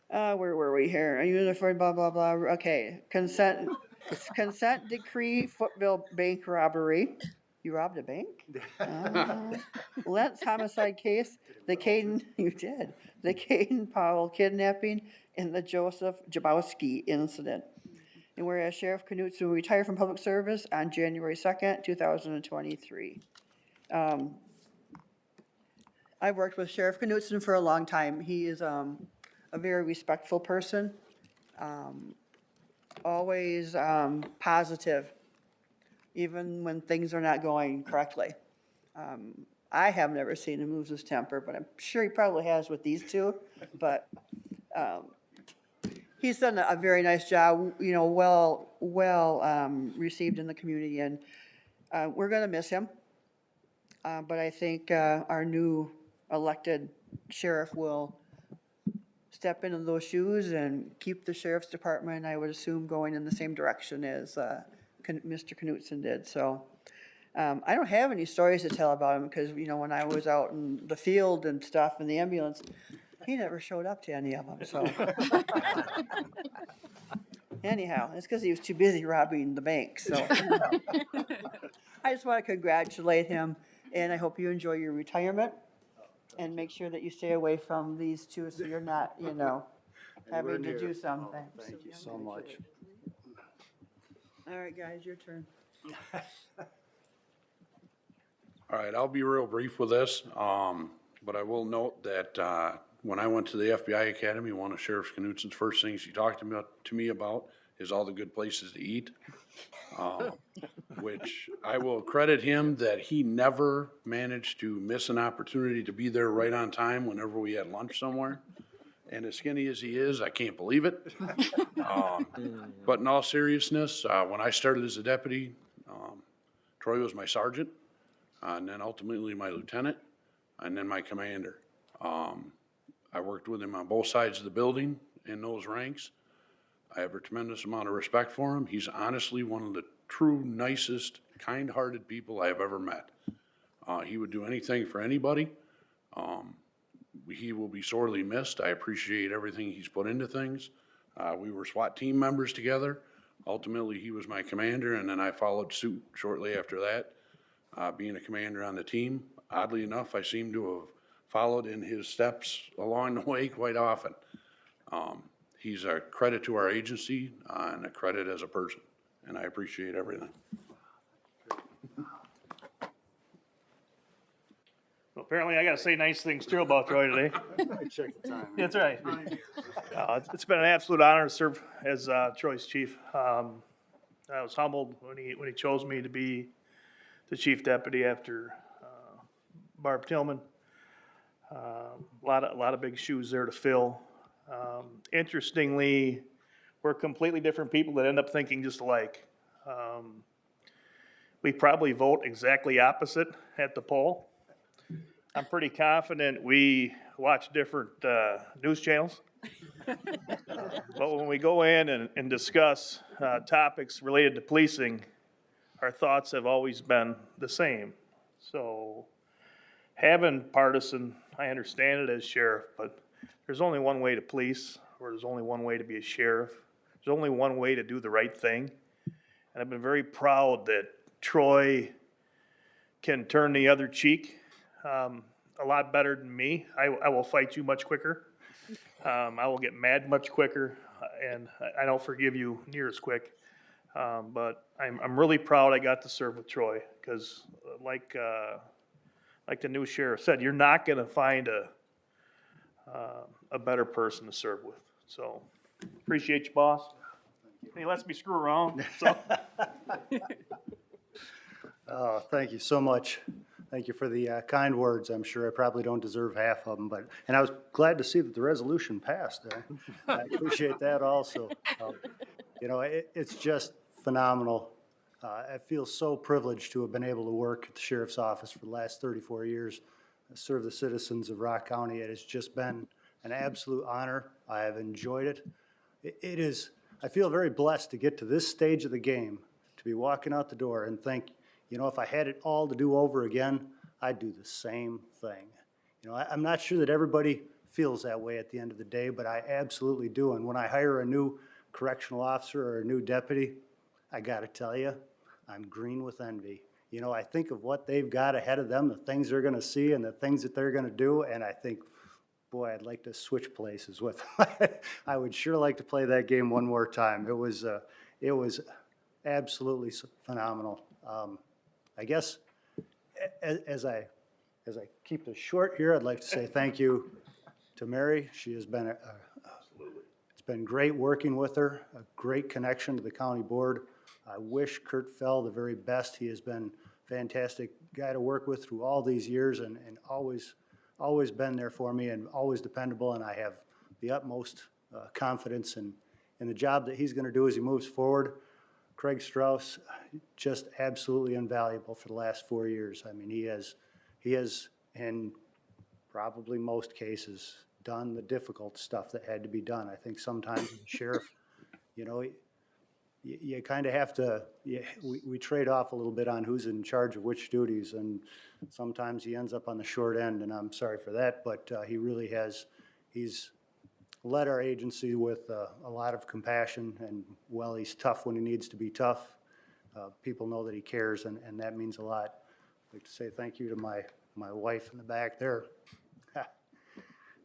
Where were we here? A uniform, blah, blah, blah. Okay, consent decree, Footville Bank robbery. You robbed a bank? Lentz homicide case, the Caden, you did, the Caden Powell kidnapping, and the Joseph Jabowski incident. And whereas Sheriff Knutson will retire from public service on January 2nd, 2023. I've worked with Sheriff Knutson for a long time. He is a very respectful person, always positive, even when things are not going correctly. I have never seen him lose his temper, but I'm sure he probably has with these two. But he's done a very nice job, you know, well received in the community, and we're going to miss him. But I think our new elected sheriff will step into those shoes and keep the sheriff's department, I would assume, going in the same direction as Mr. Knutson did. So I don't have any stories to tell about him because, you know, when I was out in the field and stuff in the ambulance, he never showed up to any of them, so. Anyhow, it's because he was too busy robbing the bank, so. I just want to congratulate him, and I hope you enjoy your retirement, and make sure that you stay away from these two so you're not, you know, having to do something. Thank you so much. All right, guys, your turn. All right, I'll be real brief with this, but I will note that when I went to the FBI Academy, one of Sheriff Knutson's first things he talked to me about is all the good places to eat, which I will credit him that he never managed to miss an opportunity to be there right on time whenever we had lunch somewhere. And as skinny as he is, I can't believe it. But in all seriousness, when I started as a deputy, Troy was my sergeant, and then ultimately my lieutenant, and then my commander. I worked with him on both sides of the building in those ranks. I have a tremendous amount of respect for him. He's honestly one of the true nicest, kind-hearted people I have ever met. He would do anything for anybody. He will be sorely missed. I appreciate everything he's put into things. We were SWAT team members together. Ultimately, he was my commander, and then I followed suit shortly after that, being a commander on the team. Oddly enough, I seem to have followed in his steps along the way quite often. He's a credit to our agency and a credit as a person, and I appreciate everything. Well, apparently I gotta say nice things too about Troy today. Check the time. That's right. It's been an absolute honor to serve as Troy's chief. I was humbled when he chose me to be the chief deputy after Barb Tillman. A lot of big shoes there to fill. Interestingly, we're completely different people that end up thinking just alike. We probably vote exactly opposite at the poll. I'm pretty confident we watch different news channels. But when we go in and discuss topics related to policing, our thoughts have always been the same. So having partisan, I understand it as sheriff, but there's only one way to police, or there's only one way to be a sheriff. There's only one way to do the right thing. And I've been very proud that Troy can turn the other cheek a lot better than me. I will fight you much quicker. I will get mad much quicker, and I don't forgive you near as quick. But I'm really proud I got to serve with Troy, because like the new sheriff said, you're not going to find a better person to serve with. So appreciate you, boss. He lets me screw around. So. Oh, thank you so much. Thank you for the kind words. I'm sure I probably don't deserve half of them, and I was glad to see that the resolution passed. I appreciate that also. You know, it's just phenomenal. I feel so privileged to have been able to work at the sheriff's office for the last 34 years, serve the citizens of Rock County. It has just been an absolute honor. I have enjoyed it. It is, I feel very blessed to get to this stage of the game, to be walking out the door and think, you know, if I had it all to do over again, I'd do the same thing. You know, I'm not sure that everybody feels that way at the end of the day, but I absolutely do. And when I hire a new correctional officer or a new deputy, I gotta tell you, I'm green with envy. You know, I think of what they've got ahead of them, the things they're gonna see and the things that they're gonna do, and I think, boy, I'd like to switch places with them. I would sure like to play that game one more time. It was absolutely phenomenal. I guess as I keep this short here, I'd like to say thank you to Mary. She has been it's been great working with her, a great connection to the county board. I wish Kurt Fell the very best. He has been a fantastic guy to work with through all these years and always been there for me and always dependable, and I have the utmost confidence in the job that he's going to do as he moves forward. Craig Strauss, just absolutely invaluable for the last 4 years. I mean, he has, in probably most cases, done the difficult stuff that had to be done. I think sometimes the sheriff, you know, you kind of have to, we trade off a little bit on who's in charge of which duties, and sometimes he ends up on the short end, and I'm sorry for that, but he really has, he's led our agency with a lot of compassion, and while he's tough when he needs to be tough, people know that he cares, and that means a lot. I'd like to say thank you to my wife in the back there.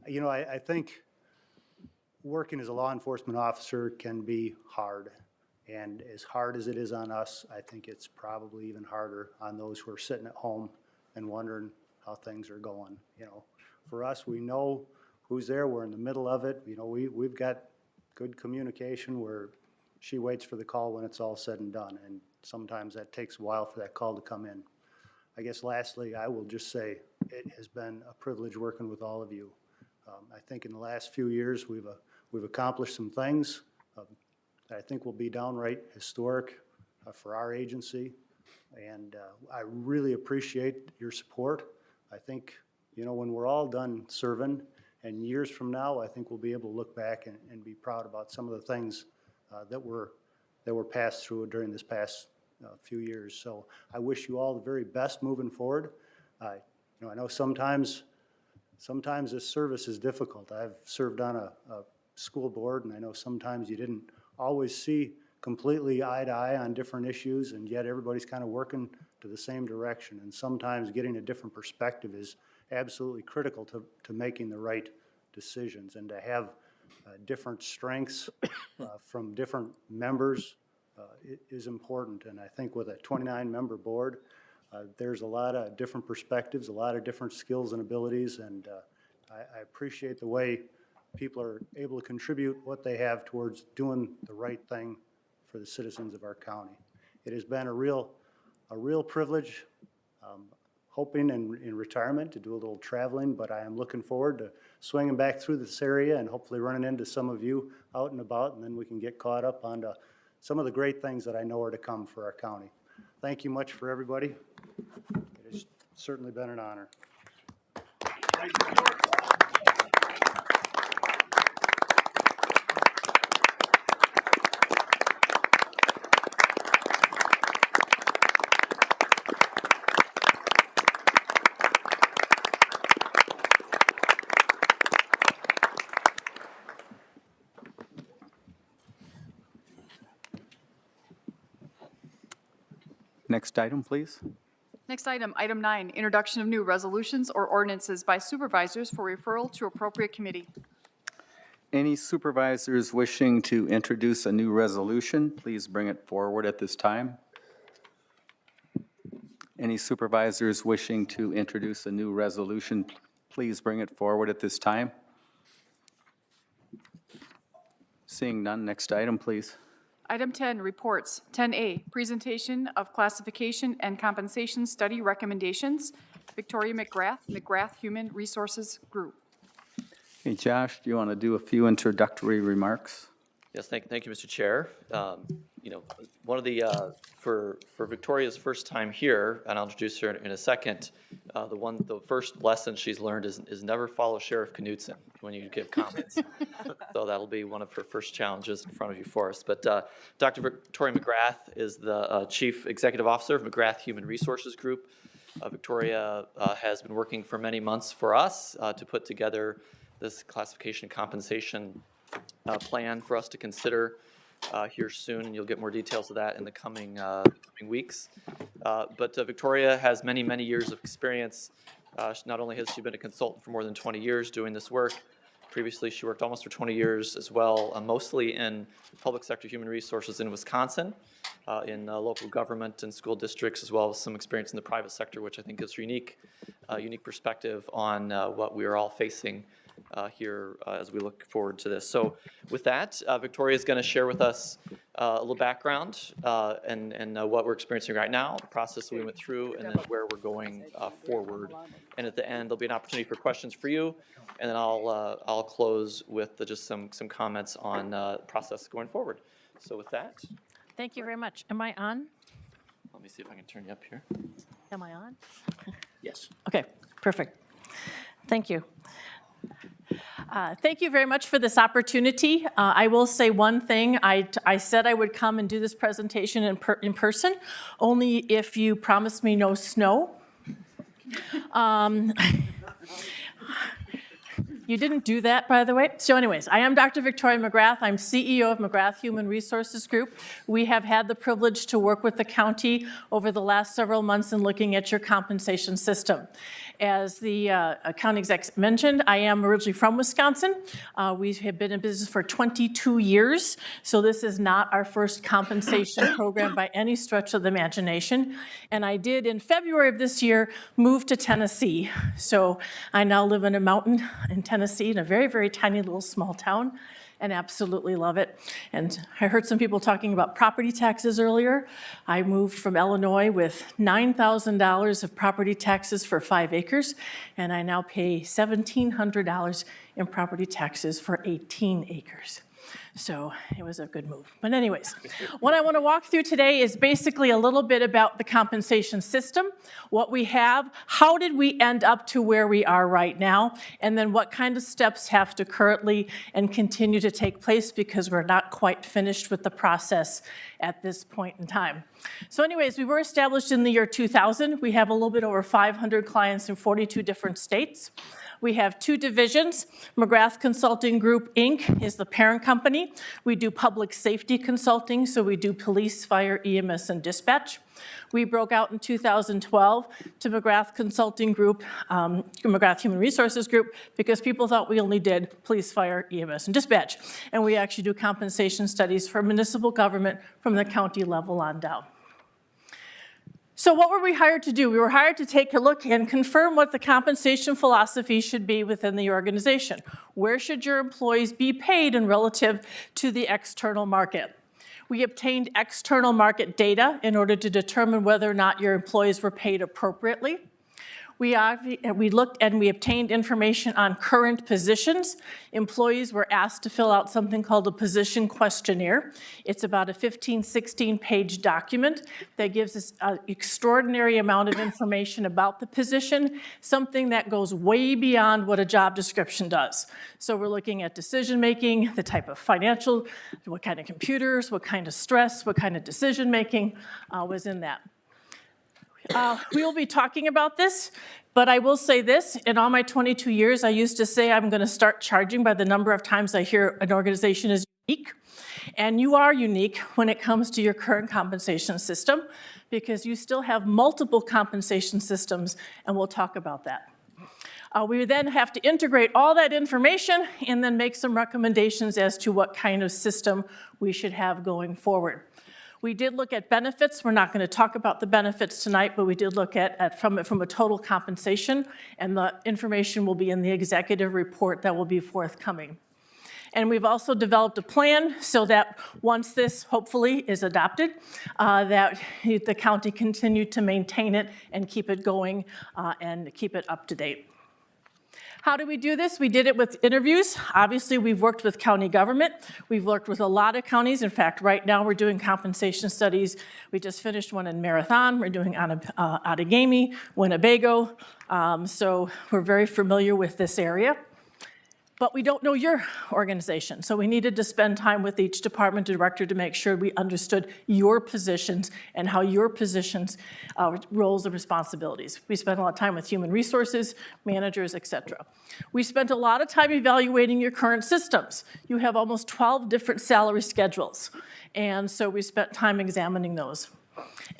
You know, I think working as a law enforcement officer can be hard. And as hard as it is on us, I think it's probably even harder on those who are sitting at home and wondering how things are going. You know, for us, we know who's there. We're in the middle of it. You know, we've got good communication where she waits for the call when it's all said and done. And sometimes that takes a while for that call to come in. I guess lastly, I will just say it has been a privilege working with all of you. I think in the last few years, we've accomplished some things that I think will be downright historic for our agency. And I really appreciate your support. I think, you know, when we're all done serving, and years from now, I think we'll be able to look back and be proud about some of the things that were passed through during this past few years. So I wish you all the very best moving forward. You know, I know sometimes this service is difficult. I've served on a school board, and I know sometimes you didn't always see completely eye to eye on different issues, and yet everybody's kind of working to the same direction. And sometimes getting a different perspective is absolutely critical to making the right decisions, and to have different strengths from different members is important. And I think with a 29-member board, there's a lot of different perspectives, a lot of different skills and abilities, and I appreciate the way people are able to contribute what they have towards doing the right thing for the citizens of our county. It has been a real privilege, hoping in retirement to do a little traveling, but I am looking forward to swinging back through this area and hopefully running into some of you out and about, and then we can get caught up on some of the great things that I know are to come for our county. Thank you much for everybody. It has certainly been an honor. Next item, please. Next item, item 9, introduction of new resolutions or ordinances by supervisors for referral to appropriate committee. Any supervisors wishing to introduce a new resolution, please bring it forward at this time. Any supervisors wishing to introduce a new resolution, please bring it forward at this time. Seeing none, next item, please. Item 10, reports. 10A, presentation of classification and compensation study recommendations. Victoria McGrath, McGrath Human Resources Group. Hey, Josh, do you want to do a few introductory remarks? Yes, thank you, Mr. Chair. one of the, for Victoria's first time here, and I'll introduce her in a second, the first lesson she's learned is never follow Sheriff Knutson when you give comments. So that'll be one of her first challenges in front of you for us. But Dr. Victoria McGrath is the Chief Executive Officer of McGrath Human Resources Group. Victoria has been working for many months for us to put together this classification compensation plan for us to consider here soon, and you'll get more details of that in the coming weeks. But Victoria has many, many years of experience. Not only has she been a consultant for more than 20 years doing this work, previously she worked almost for 20 years as well, mostly in public sector human resources in Wisconsin, in local government and school districts, as well as some experience in the private sector, which I think is unique perspective on what we are all facing here as we look forward to this. So with that, Victoria is going to share with us a little background and what we're experiencing right now, the process we went through, and then where we're going forward. And at the end, there'll be an opportunity for questions for you, and then I'll close with just some comments on the process going forward. So with that. Thank you very much. Am I on? Let me see if I can turn you up here. Am I on? Yes. Okay, perfect. Thank you. Thank you very much for this opportunity. I will say one thing. I said I would come and do this presentation in person, only if you promise me no snow. You didn't do that, by the way. So anyways, I am Dr. Victoria McGrath. I'm CEO of McGrath Human Resources Group. We have had the privilege to work with the county over the last several months in looking at your compensation system. As the county exec mentioned, I am originally from Wisconsin. We have been in business for 22 years, so this is not our first compensation program by any stretch of the imagination. And I did, in February of this year, move to Tennessee. So I now live in a mountain in Tennessee, in a very, very tiny little small town, and absolutely love it. And I heard some people talking about property taxes earlier. I moved from Illinois with $9,000 of property taxes for 5 acres, and I now pay $1,700 in property taxes for 18 acres. So it was a good move. But anyways, what I want to walk through today is basically a little bit about the compensation system, what we have, how did we end up to where we are right now, and then what kind of steps have to currently and continue to take place because we're not quite finished with the process at this point in time. So anyways, we were established in the year 2000. We have a little bit over 500 clients in 42 different states. We have 2 divisions. McGrath Consulting Group, Inc. is the parent company. We do public safety consulting, so we do police, fire, EMS, and dispatch. We broke out in 2012 to McGrath Consulting Group, McGrath Human Resources Group, because people thought we only did police, fire, EMS, and dispatch. And we actually do compensation studies for municipal government from the county level on down. So what were we hired to do? We were hired to take a look and confirm what the compensation philosophy should be within the organization. Where should your employees be paid in relative to the external market? We obtained external market data in order to determine whether or not your employees were paid appropriately. We looked and we obtained information on current positions. Employees were asked to fill out something called a position questionnaire. It's about a 15, 16-page document that gives us an extraordinary amount of information about the position, something that goes way beyond what a job description does. So we're looking at decision-making, the type of financial, what kind of computers, what kind of stress, what kind of decision-making was in that. We will be talking about this, but I will say this, in all my 22 years, I used to say I'm going to start charging by the number of times I hear an organization is unique. And you are unique when it comes to your current compensation system, because you still have multiple compensation systems, and we'll talk about that. We then have to integrate all that information and then make some recommendations as to what kind of system we should have going forward. We did look at benefits. We're not going to talk about the benefits tonight, but we did look at from a total compensation, and the information will be in the executive report that will be forthcoming. And we've also developed a plan so that once this hopefully is adopted, that the county continue to maintain it and keep it going and keep it up to date. How do we do this? We did it with interviews. Obviously, we've worked with county government. We've worked with a lot of counties. In fact, right now, we're doing compensation studies. We just finished one in Marathon. We're doing Outagamie, Winnebago. So we're very familiar with this area. But we don't know your organization. So we needed to spend time with each department director to make sure we understood your positions and how your positions, roles and responsibilities. We spent a lot of time with human resources, managers, et cetera. We spent a lot of time evaluating your current systems. You have almost 12 different salary schedules. And so we spent time examining those.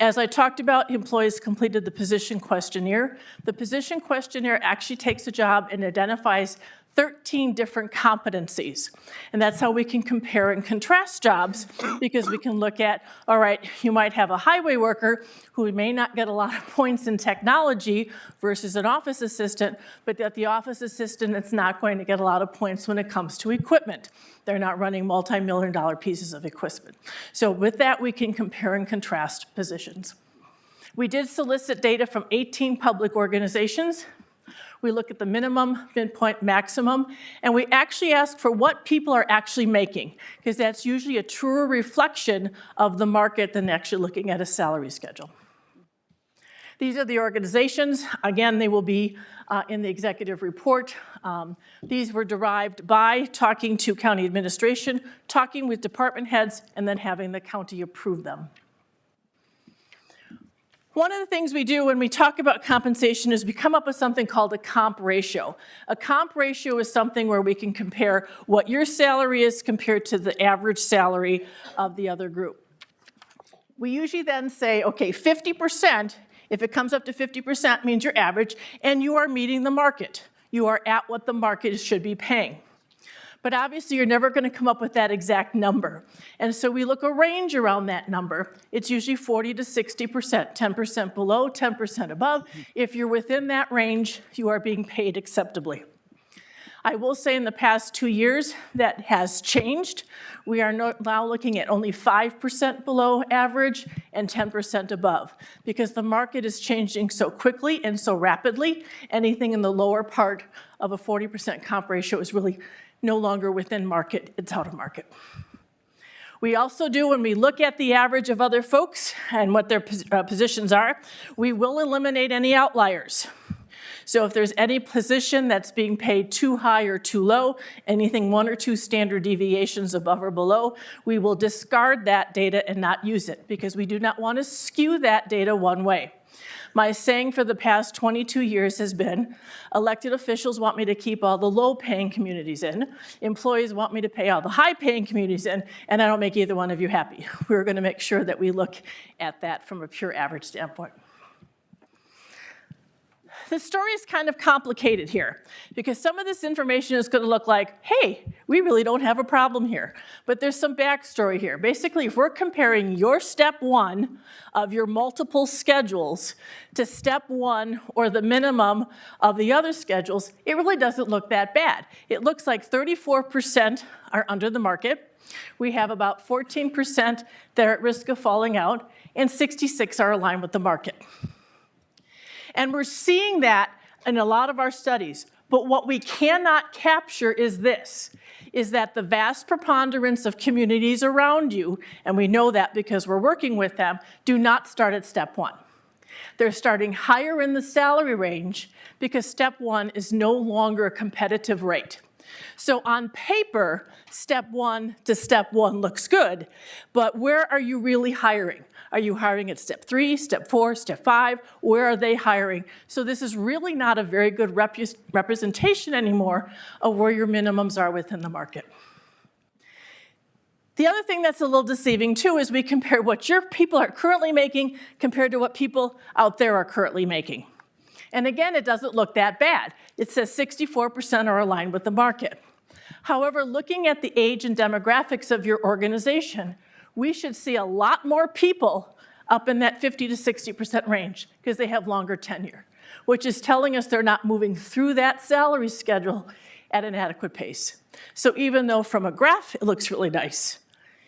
As I talked about, employees completed the position questionnaire. The position questionnaire actually takes a job and identifies 13 different competencies. And that's how we can compare and contrast jobs, because we can look at, all right, you might have a highway worker who may not get a lot of points in technology versus an office assistant, but that the office assistant is not going to get a lot of points when it comes to equipment. They're not running multi-million-dollar pieces of equipment. So with that, we can compare and contrast positions. We did solicit data from 18 public organizations. We look at the minimum, midpoint, maximum, and we actually ask for what people are actually making, because that's usually a truer reflection of the market than actually looking at a salary schedule. These are the organizations. Again, they will be in the executive report. These were derived by talking to county administration, talking with department heads, and then having the county approve them. One of the things we do when we talk about compensation is we come up with something called a comp ratio. A comp ratio is something where we can compare what your salary is compared to the average salary of the other group. We usually then say, okay, 50%, if it comes up to 50% means you're average, and you are meeting the market. You are at what the market should be paying. But obviously, you're never going to come up with that exact number. And so we look a range around that number. It's usually 40 to 60%, 10% below, 10% above. If you're within that range, you are being paid acceptably. I will say in the past 2 years, that has changed. We are now looking at only 5% below average and 10% above, because the market is changing so quickly and so rapidly. Anything in the lower part of a 40% comp ratio is really no longer within market, it's out of market. We also do, when we look at the average of other folks and what their positions are, we will eliminate any outliers. So if there's any position that's being paid too high or too low, anything 1 or 2 standard deviations above or below, we will discard that data and not use it, because we do not want to skew that data one way. My saying for the past 22 years has been, elected officials want me to keep all the low-paying communities in, employees want me to pay all the high-paying communities in, and I don't make either one of you happy. We're going to make sure that we look at that from a pure average standpoint. The story is kind of complicated here, because some of this information is going to look like, hey, we really don't have a problem here. But there's some backstory here. Basically, if we're comparing your step 1 of your multiple schedules to step 1 or the minimum of the other schedules, it really doesn't look that bad. It looks like 34% are under the market. We have about 14% that are at risk of falling out, and 66 are aligned with the market. And we're seeing that in a lot of our studies. But what we cannot capture is this, is that the vast preponderance of communities around you, and we know that because we're working with them, do not start at step 1. They're starting higher in the salary range because step 1 is no longer a competitive rate. So on paper, step 1 to step 1 looks good, but where are you really hiring? Are you hiring at step 3, step 4, step 5? Where are they hiring? So this is really not a very good representation anymore of where your minimums are within the market. The other thing that's a little deceiving too is we compare what your people are currently making compared to what people out there are currently making. And again, it doesn't look that bad. It says 64% are aligned with the market. However, looking at the age and demographics of your organization, we should see a lot more people up in that 50 to 60% range because they have longer tenure, which is telling us they're not moving through that salary schedule at an adequate pace. So even though from a graph it looks really nice,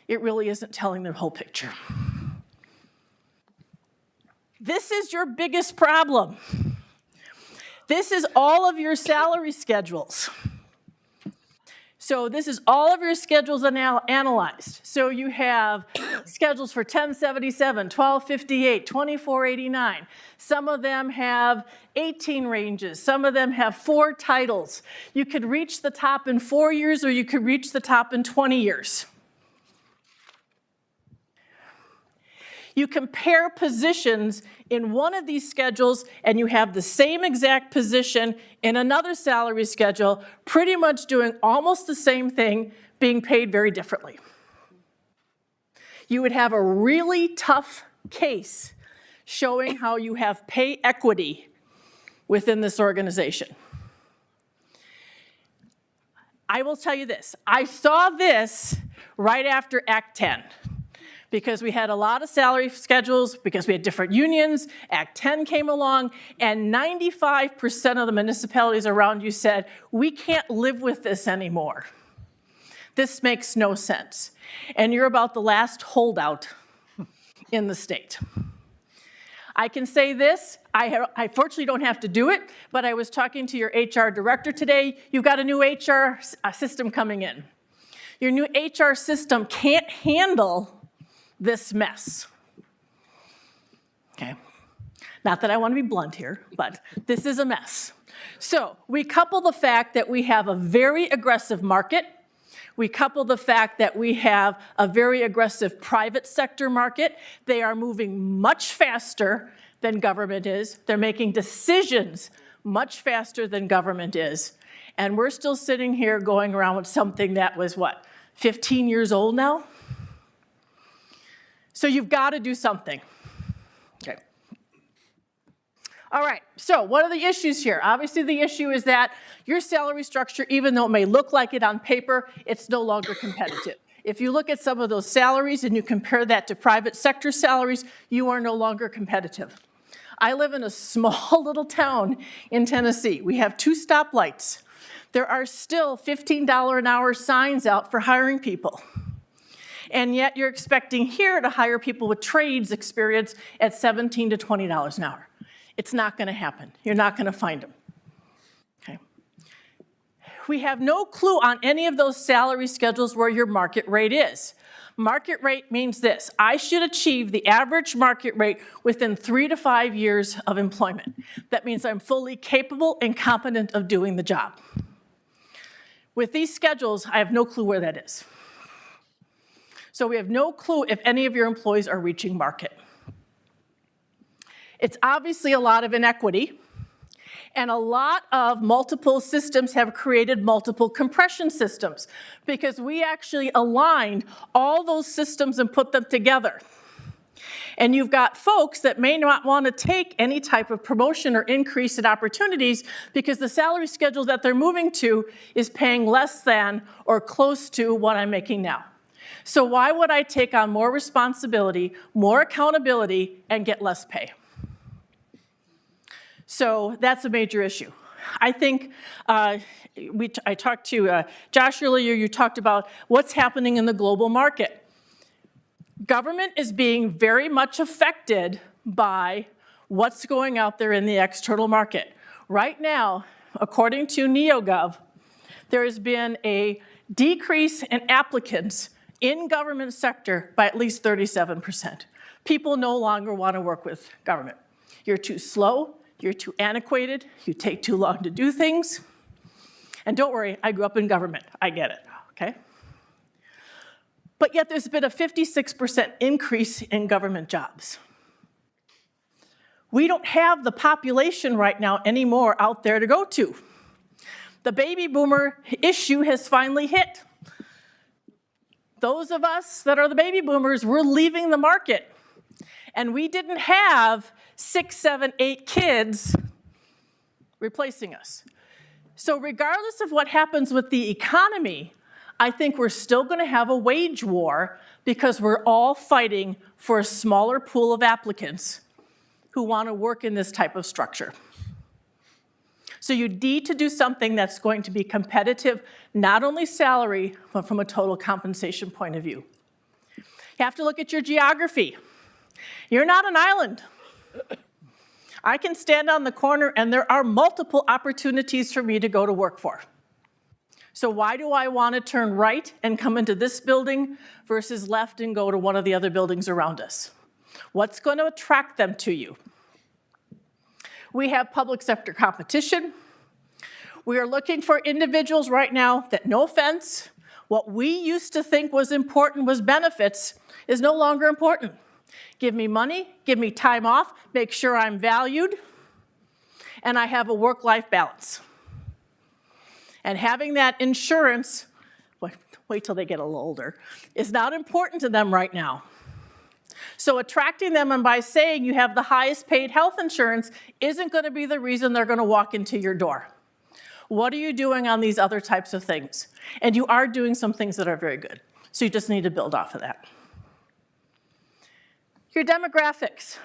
it really isn't telling the whole picture. This is your biggest problem. this is all of your salary schedules. So this is all of your schedules analyzed. So you have schedules for 1077, 1258, 2489. Some of them have 18 ranges. Some of them have 4 titles. You could reach the top in 4 years or you could reach the top in 20 years. You compare positions in one of these schedules and you have the same exact position in another salary schedule, pretty much doing almost the same thing, being paid very differently. You would have a really tough case showing how you have pay equity within this organization. I will tell you this, I saw this right after Act 10. Because we had a lot of salary schedules, because we had different unions, Act 10 came along, and 95% of the municipalities around you said, we can't live with this anymore. This makes no sense. And you're about the last holdout in the state. I can say this, I fortunately don't have to do it, but I was talking to your HR director today. You've got a new HR system coming in. Your new HR system can't handle this mess. Okay, not that I want to be blunt here, but this is a mess. So we couple the fact that we have a very aggressive market, we couple the fact that we have a very aggressive private sector market. They are moving much faster than government is. They're making decisions much faster than government is. And we're still sitting here going around with something that was, what, 15 years old now? So you've got to do something. Okay. All right, so what are the issues here? Obviously the issue is that your salary structure, even though it may look like it on paper, it's no longer competitive. If you look at some of those salaries and you compare that to private sector salaries, you are no longer competitive. I live in a small little town in Tennessee. We have 2 stoplights. There are still $15 an hour signs out for hiring people. And yet you're expecting here to hire people with trades experience at $17 to $20 an hour. It's not going to happen. You're not going to find them. Okay. We have no clue on any of those salary schedules where your market rate is. Market rate means this: I should achieve the average market rate within 3 to 5 years of employment. That means I'm fully capable and competent of doing the job. With these schedules, I have no clue where that is. So we have no clue if any of your employees are reaching market. It's obviously a lot of inequity, and a lot of multiple systems have created multiple compression systems because we actually aligned all those systems and put them together. And you've got folks that may not want to take any type of promotion or increase in opportunities because the salary schedule that they're moving to is paying less than or close to what I'm making now. So why would I take on more responsibility, more accountability, and get less pay? So that's a major issue. I think I talked to Josh earlier, you talked about what's happening in the global market. Government is being very much affected by what's going out there in the external market. Right now, according to NeoGov, there has been a decrease in applicants in government sector by at least 37%. People no longer want to work with government. You're too slow, you're too antiquated, you take too long to do things. And don't worry, I grew up in government, I get it, okay? But yet there's been a 56% increase in government jobs. We don't have the population right now anymore out there to go to. The baby boomer issue has finally hit. Those of us that are the baby boomers, we're leaving the market. And we didn't have 6, 7, 8 kids replacing us. So regardless of what happens with the economy, I think we're still going to have a wage war because we're all fighting for a smaller pool of applicants who want to work in this type of structure. So you need to do something that's going to be competitive, not only salary, but from a total compensation point of view. You have to look at your geography. You're not an island. I can stand on the corner and there are multiple opportunities for me to go to work for. So why do I want to turn right and come into this building versus left and go to one of the other buildings around us? What's going to attract them to you? We have public sector competition. We are looking for individuals right now that, no offense, what we used to think was important was benefits is no longer important. Give me money, give me time off, make sure I'm valued, and I have a work-life balance. And having that insurance, wait till they get a little older, is not important to them right now. So attracting them and by saying you have the highest paid health insurance isn't going to be the reason they're going to walk into your door. What are you doing on these other types of things? And you are doing some things that are very good. So you just need to build off of that. Your demographics.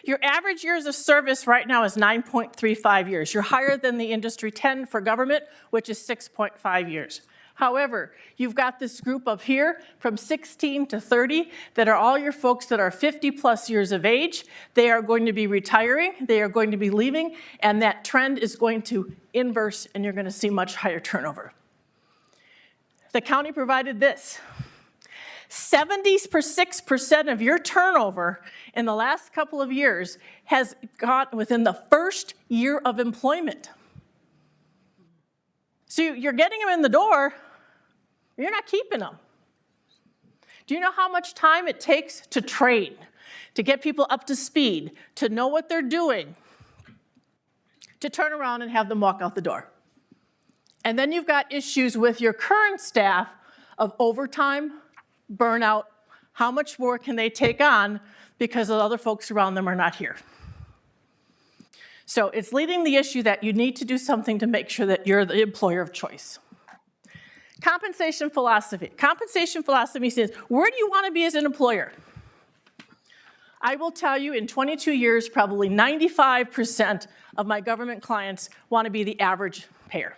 Your average years of service right now is 9.35 years. You're higher than the industry 10 for government, which is 6.5 years. However, you've got this group of here from 16 to 30 that are all your folks that are 50 plus years of age. They are going to be retiring, they are going to be leaving, and that trend is going to inverse and you're going to see much higher turnover. The county provided this. 76% of your turnover in the last couple of years has got within the first year of employment. So you're getting them in the door, you're not keeping them. Do you know how much time it takes to train, to get people up to speed, to know what they're doing, to turn around and have them walk out the door? And then you've got issues with your current staff of overtime, burnout, how much more can they take on because the other folks around them are not here. So it's leading the issue that you need to do something to make sure that you're the employer of choice. Compensation philosophy. Compensation philosophy says, where do you want to be as an employer? I will tell you in 22 years, probably 95% of my government clients want to be the average payer.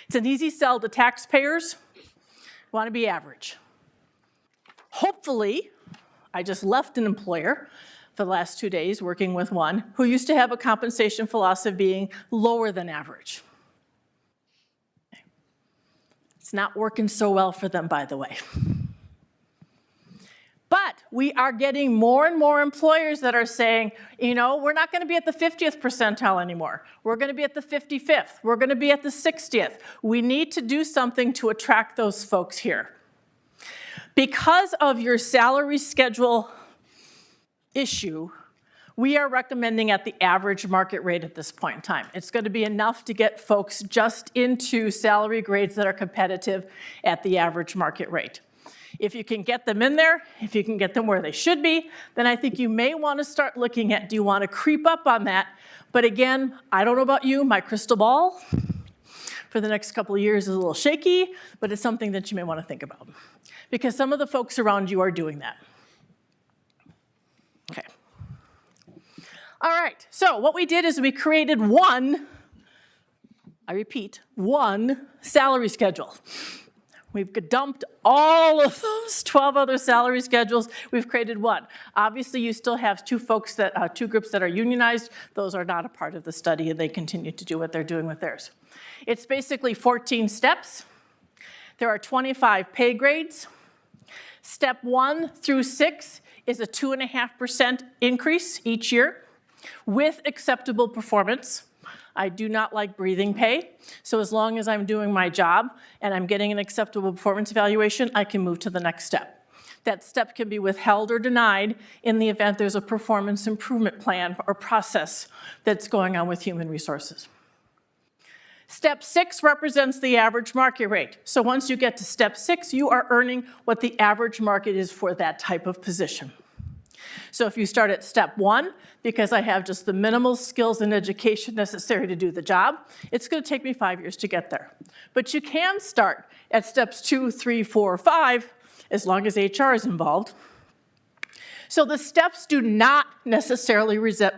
It's an easy sell to taxpayers, want to be average. Hopefully, I just left an employer for the last 2 days working with one who used to have a compensation philosophy being lower than average. It's not working so well for them, by the way. But we are getting more and more employers that are saying, you know, we're not going to be at the 50th percentile anymore. We're going to be at the 55th. We're going to be at the 60th. We need to do something to attract those folks here. Because of your salary schedule issue, we are recommending at the average market rate at this point in time. It's going to be enough to get folks just into salary grades that are competitive at the average market rate. If you can get them in there, if you can get them where they should be, then I think you may want to start looking at, do you want to creep up on that? But again, I don't know about you, my crystal ball for the next couple of years is a little shaky, but it's something that you may want to think about because some of the folks around you are doing that. Okay. All right, so what we did is we created one, I repeat, one salary schedule. We've dumped all of those 12 other salary schedules. We've created one. Obviously, you still have two groups that are unionized. Those are not a part of the study, and they continue to do what they're doing with theirs. It's basically 14 steps. There are 25 pay grades. Step 1 through 6 is a 2.5% increase each year with acceptable performance. I do not like breathing pay, so as long as I'm doing my job and I'm getting an acceptable performance evaluation, I can move to the next step. That step can be withheld or denied in the event there's a performance improvement plan or process that's going on with human resources. Step 6 represents the average market rate. So once you get to step 6, you are earning what the average market is for that type of position. So if you start at step 1, because I have just the minimal skills and education necessary to do the job, it's going to take me 5 years to get there. But you can start at steps 2, 3, 4, 5, as long as HR is involved. So the steps do not necessarily represent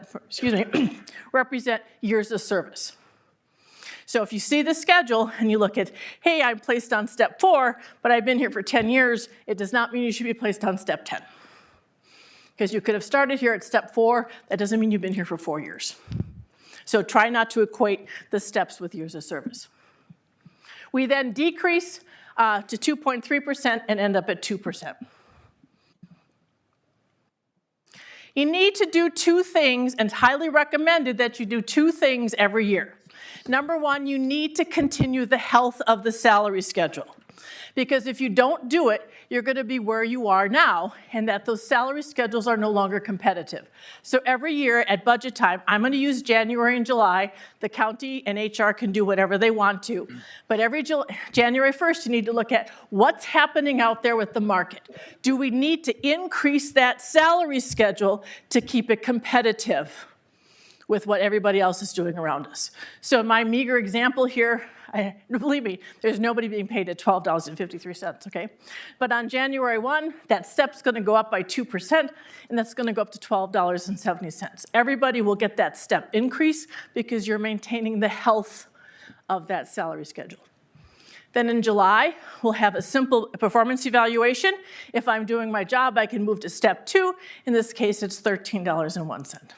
years of service. So if you see the schedule and you look at, hey, I'm placed on step 4, but I've been here for 10 years, it does not mean you should be placed on step 10. Because you could have started here at step 4, that doesn't mean you've been here for 4 years. So try not to equate the steps with years of service. We then decrease to 2.3% and end up at 2%. You need to do 2 things, and it's highly recommended that you do 2 things every year. Number 1, you need to continue the health of the salary schedule. Because if you don't do it, you're going to be where you are now, and that those salary schedules are no longer competitive. So every year at budget time, I'm going to use January and July. The county and HR can do whatever they want to. But every January 1st, you need to look at what's happening out there with the market. Do we need to increase that salary schedule to keep it competitive with what everybody else is doing around us? So my meager example here, believe me, there's nobody being paid at $12.53, okay? But on January 1, that step's gonna go up by 2%, and that's gonna go up to $12.70. Everybody will get that step increase because you're maintaining the health of that salary schedule. Then in July, we'll have a simple performance evaluation. If I'm doing my job, I can move to step 2. In this case, it's $13.01.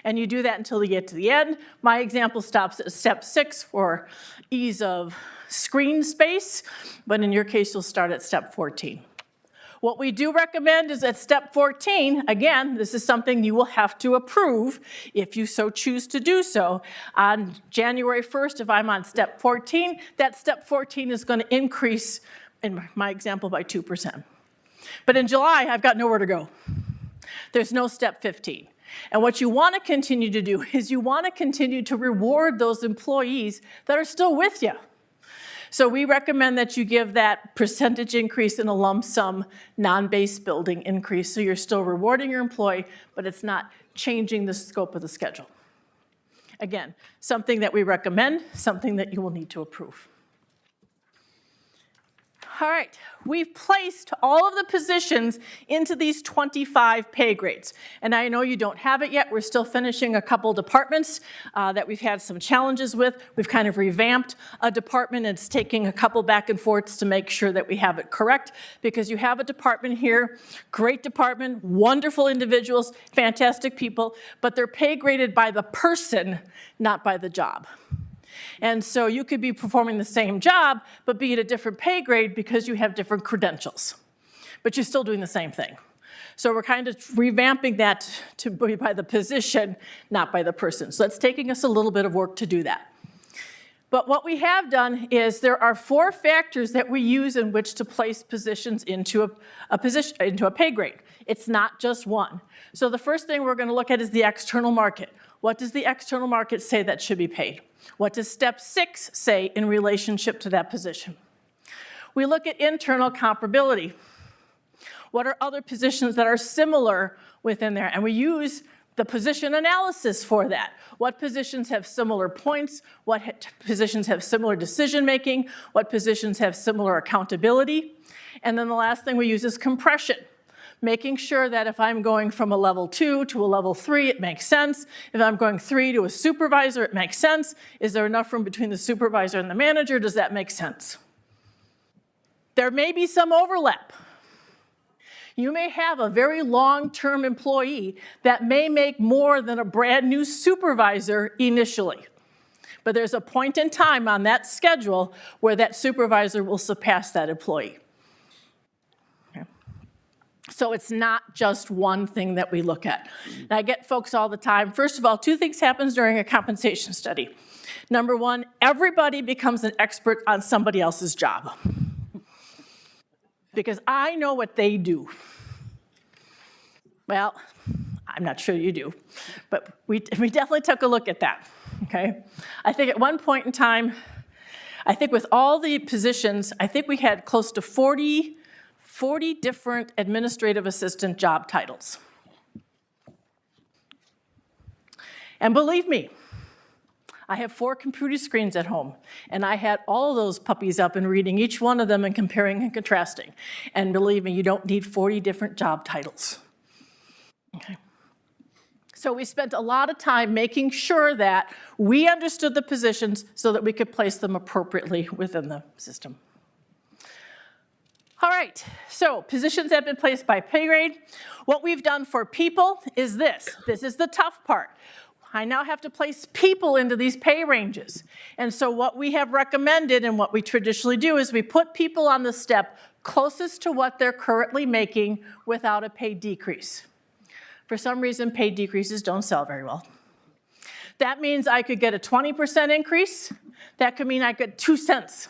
And you do that until you get to the end. My example stops at step 6 for ease of screen space, but in your case, you'll start at step 14. What we do recommend is at step 14, again, this is something you will have to approve if you so choose to do so. On January 1st, if I'm on step 14, that step 14 is going to increase, in my example, by 2%. But in July, I've got nowhere to go. There's no step 15. And what you want to continue to do is you want to continue to reward those employees that are still with you. So we recommend that you give that percentage increase in a lump sum, non-base building increase, so you're still rewarding your employee, but it's not changing the scope of the schedule. Again, something that we recommend, something that you will need to approve. All right, we've placed all of the positions into these 25 pay grades. And I know you don't have it yet. We're still finishing a couple departments that we've had some challenges with. We've kind of revamped a department. It's taking a couple back and forths to make sure that we have it correct, because you have a department here, great department, wonderful individuals, fantastic people, but they're pay graded by the person, not by the job. And so you could be performing the same job, but be at a different pay grade because you have different credentials. But you're still doing the same thing. So we're kind of revamping that to be by the position, not by the person. So it's taking us a little bit of work to do that. But what we have done is there are 4 factors that we use in which to place positions into a pay grade. It's not just one. So the first thing we're going to look at is the external market. What does the external market say that should be paid? What does step 6 say in relationship to that position? We look at internal comparability. What are other positions that are similar within there? And we use the position analysis for that. What positions have similar points? What positions have similar decision-making? What positions have similar accountability? And then the last thing we use is compression. Making sure that if I'm going from a level 2 to a level 3, it makes sense. If I'm going 3 to a supervisor, it makes sense. Is there enough room between the supervisor and the manager? Does that make sense? There may be some overlap. You may have a very long-term employee that may make more than a brand new supervisor initially. But there's a point in time on that schedule where that supervisor will surpass that employee. So it's not just one thing that we look at. And I get folks all the time. First of all, 2 things happen during a compensation study. Number 1, everybody becomes an expert on somebody else's job. Because I know what they do. Well, I'm not sure you do, but we definitely took a look at that, okay? I think at one point in time, I think with all the positions, I think we had close to 40 different administrative assistant job titles. And believe me, I have 4 computer screens at home, and I had all of those puppies up and reading each one of them and comparing and contrasting. And believe me, you don't need 40 different job titles. Okay. So we spent a lot of time making sure that we understood the positions so that we could place them appropriately within the system. All right, so positions have been placed by pay grade. What we've done for people is this. This is the tough part. I now have to place people into these pay ranges. And so what we have recommended and what we traditionally do is we put people on the step closest to what they're currently making without a pay decrease. For some reason, pay decreases don't sell very well. That means I could get a 20% increase. That could mean I get 2 cents.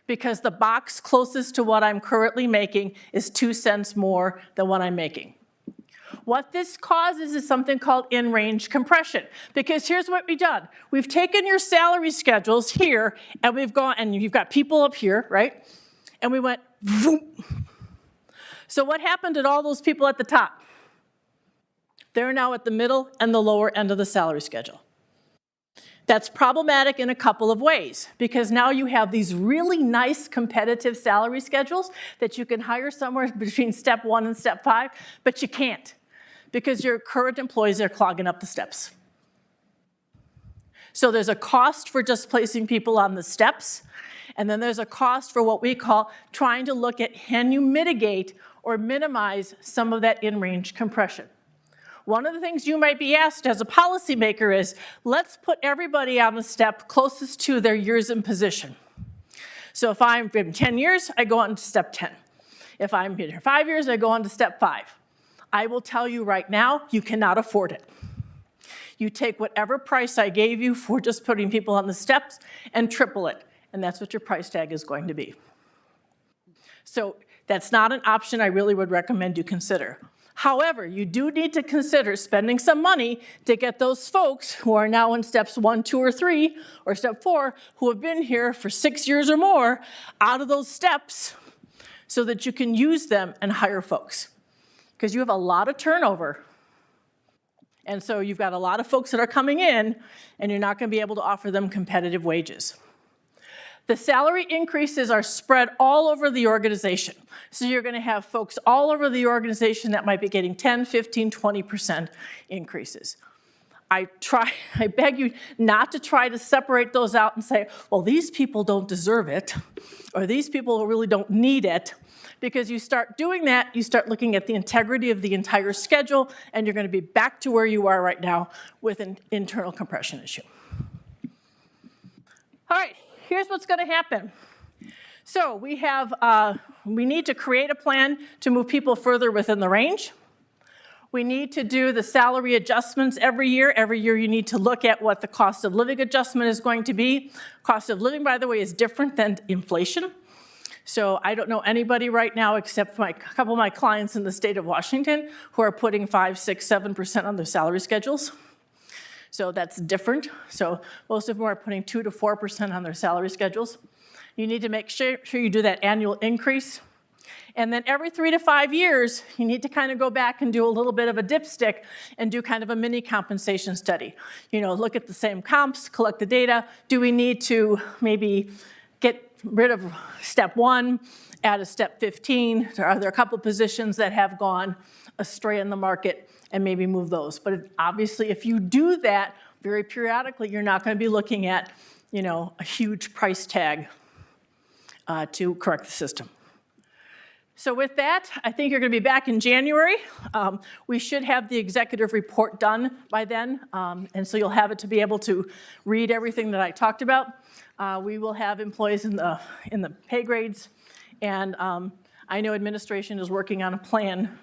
Because the box closest to what I'm currently making is 2 cents more than what I'm making. What this causes is something called in-range compression. Because here's what we've done. We've taken your salary schedules here, and we've gone, and you've got people up here, right? And we went, voom. So what happened to all those people at the top? They're now at the middle and the lower end of the salary schedule. That's problematic in a couple of ways, because now you have these really nice competitive salary schedules that you can hire somewhere between step 1 and step 5, but you can't, because your current employees are clogging up the steps. So there's a cost for just placing people on the steps, and then there's a cost for what we call trying to look at, can you mitigate or minimize some of that in-range compression? One of the things you might be asked as a policymaker is, let's put everybody on the step closest to their years in position. So if I'm in 10 years, I go on to step 10. If I'm here 5 years, I go on to step 5. I will tell you right now, you cannot afford it. You take whatever price I gave you for just putting people on the steps and triple it, and that's what your price tag is going to be. So that's not an option I really would recommend you consider. However, you do need to consider spending some money to get those folks who are now in steps 1, 2, or 3, or step 4, who have been here for 6 years or more, out of those steps so that you can use them and hire folks. Because you have a lot of turnover. And so you've got a lot of folks that are coming in, and you're not going to be able to offer them competitive wages. The salary increases are spread all over the organization. So you're going to have folks all over the organization that might be getting 10, 15, 20% increases. I beg you not to try to separate those out and say, well, these people don't deserve it, or these people really don't need it, because you start doing that, you start looking at the integrity of the entire schedule, and you're going to be back to where you are right now with an internal compression issue. All right. Here's what's going to happen. So we need to create a plan to move people further within the range. We need to do the salary adjustments every year. Every year you need to look at what the cost of living adjustment is going to be. Cost of living, by the way, is different than inflation. So I don't know anybody right now except for a couple of my clients in the state of Washington who are putting 5, 6, 7% on their salary schedules. So that's different. So most of them are putting 2 to 4% on their salary schedules. You need to make sure you do that annual increase. And then every 3 to 5 years, you need to kind of go back and do a little bit of a dipstick and do kind of a mini compensation study. You know, look at the same comps, collect the data. Do we need to maybe get rid of step 1, add a step 15? Are there a couple positions that have gone astray in the market, and maybe move those? But obviously, if you do that very periodically, you're not going to be looking at, you know, a huge price tag to correct the system. So with that, I think you're going to be back in January. We should have the executive report done by then, and so you'll have it to be able to read everything that I talked about. We will have employees in the pay grades, and I know administration is working on a plan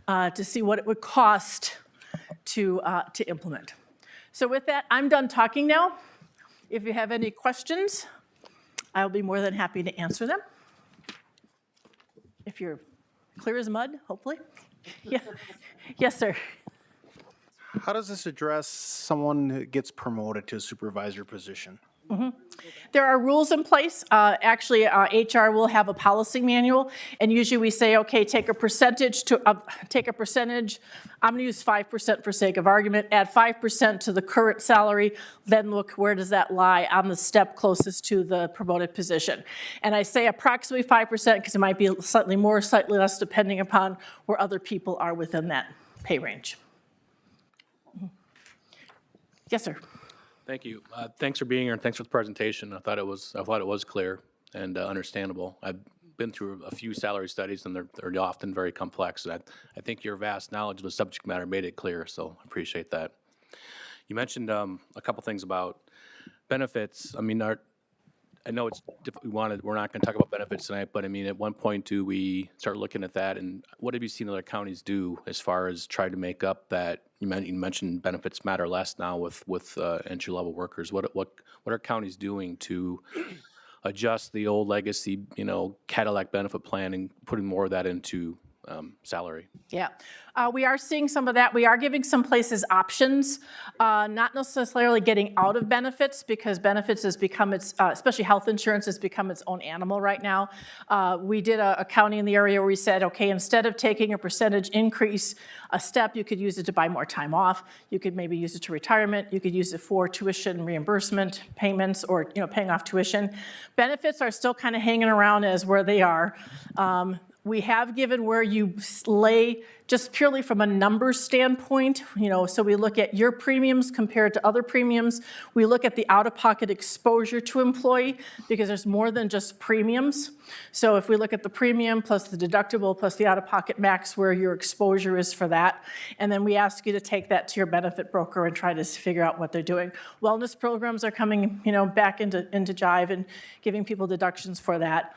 to see what it would cost to implement. So with that, I'm done talking now. If you have any questions, I'll be more than happy to answer them. If you're clear as mud, hopefully. Yeah. Yes, sir. How does this address someone who gets promoted to a supervisor position? Mm-hmm. There are rules in place. Actually, HR will have a policy manual, and usually we say, okay, take a percentage. I'm going to use 5% for sake of argument. Add 5% to the current salary. Then look, where does that lie on the step closest to the promoted position? And I say approximately 5% because it might be slightly more, slightly less, depending upon where other people are within that pay range. Yes, sir. Thank you. Thanks for being here, and thanks for the presentation. I thought it was clear and understandable. been through a few salary studies, and they're often very complex. And I think your vast knowledge of the subject matter made it clear, so I appreciate that. You mentioned a couple things about benefits. I mean, I know it's, we're not going to talk about benefits tonight, but I mean, at one point, do we start looking at that? And what have you seen other counties do as far as try to make up that? You mentioned benefits matter less now with entry-level workers. What are counties doing to adjust the old legacy, Cadillac benefit plan and putting more of that into salary? Yeah, we are seeing some of that. We are giving some places options, not necessarily getting out of benefits, because benefits has become especially health insurance has become its own animal right now. We did a county in the area where we said, okay, instead of taking a percentage increase a step, you could use it to buy more time off. You could maybe use it to retirement. You could use it for tuition reimbursement payments, or paying off tuition. Benefits are still kind of hanging around as where they are. We have given where you lay just purely from a numbers standpoint, so we look at your premiums compared to other premiums. We look at the out-of-pocket exposure to employee, because there's more than just premiums. So if we look at the premium plus the deductible plus the out-of-pocket max, where your exposure is for that, and then we ask you to take that to your benefit broker and try to figure out what they're doing. Wellness programs are coming, back into Jive and giving people deductions for that.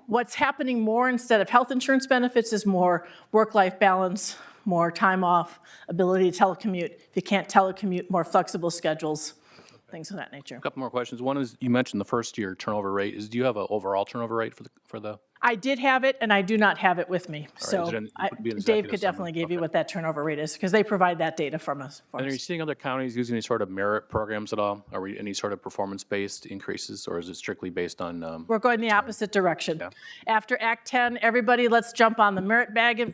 What's happening more instead of health insurance benefits is more work-life balance, more time off, ability to telecommute. If you can't telecommute, more flexible schedules, things of that nature. A couple more questions. One is, you mentioned the first year turnover rate. Do you have an overall turnover rate for the? I did have it, and I do not have it with me. So Is it would be an Dave executive could definitely summary? give you what that turnover rate is, because they provide that data from us. And are you seeing other counties using any sort of merit programs at all? Are we any sort of performance-based increases, or is it strictly based on? We're going the opposite direction. After Act 10, everybody, let's jump on the merit wagon.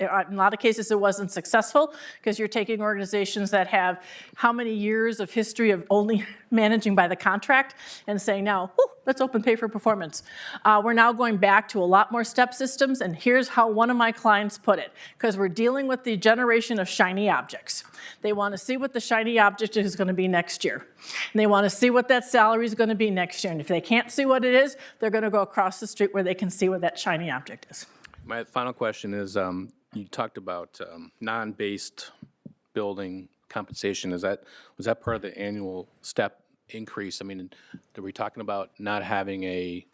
In a lot of cases, it wasn't successful, because you're taking organizations that have how many years of history of only managing by the contract and saying, now, let's open pay for performance. We're now going back to a lot more step systems, and here's how one of my clients put it, because we're dealing with the generation of shiny objects. They want to see what the shiny object is going to be next year. And they want to see what that salary is going to be next year. And if they can't see what it is, they're going to go across the street where they can see what that shiny object is. My final question is, you talked about non-based building compensation. Was that part of the annual step increase? I mean, are we talking about not having a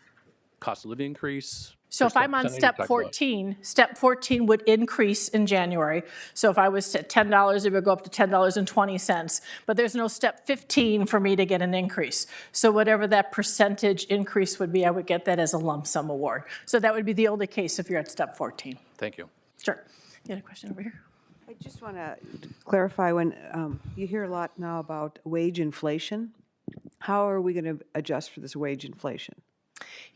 cost of living increase? So if I'm on step 14, step 14 would increase in January. So if I was at $10, it would go up to $10.20. But there's no step 15 for me to get an increase. So whatever that percentage increase would be, I would get that as a lump sum award. So that would be the only case if you're at step 14. Thank you. Sure. You had a question over here? I just want to clarify, when you hear a lot now about wage inflation, how are we going to adjust for this wage inflation?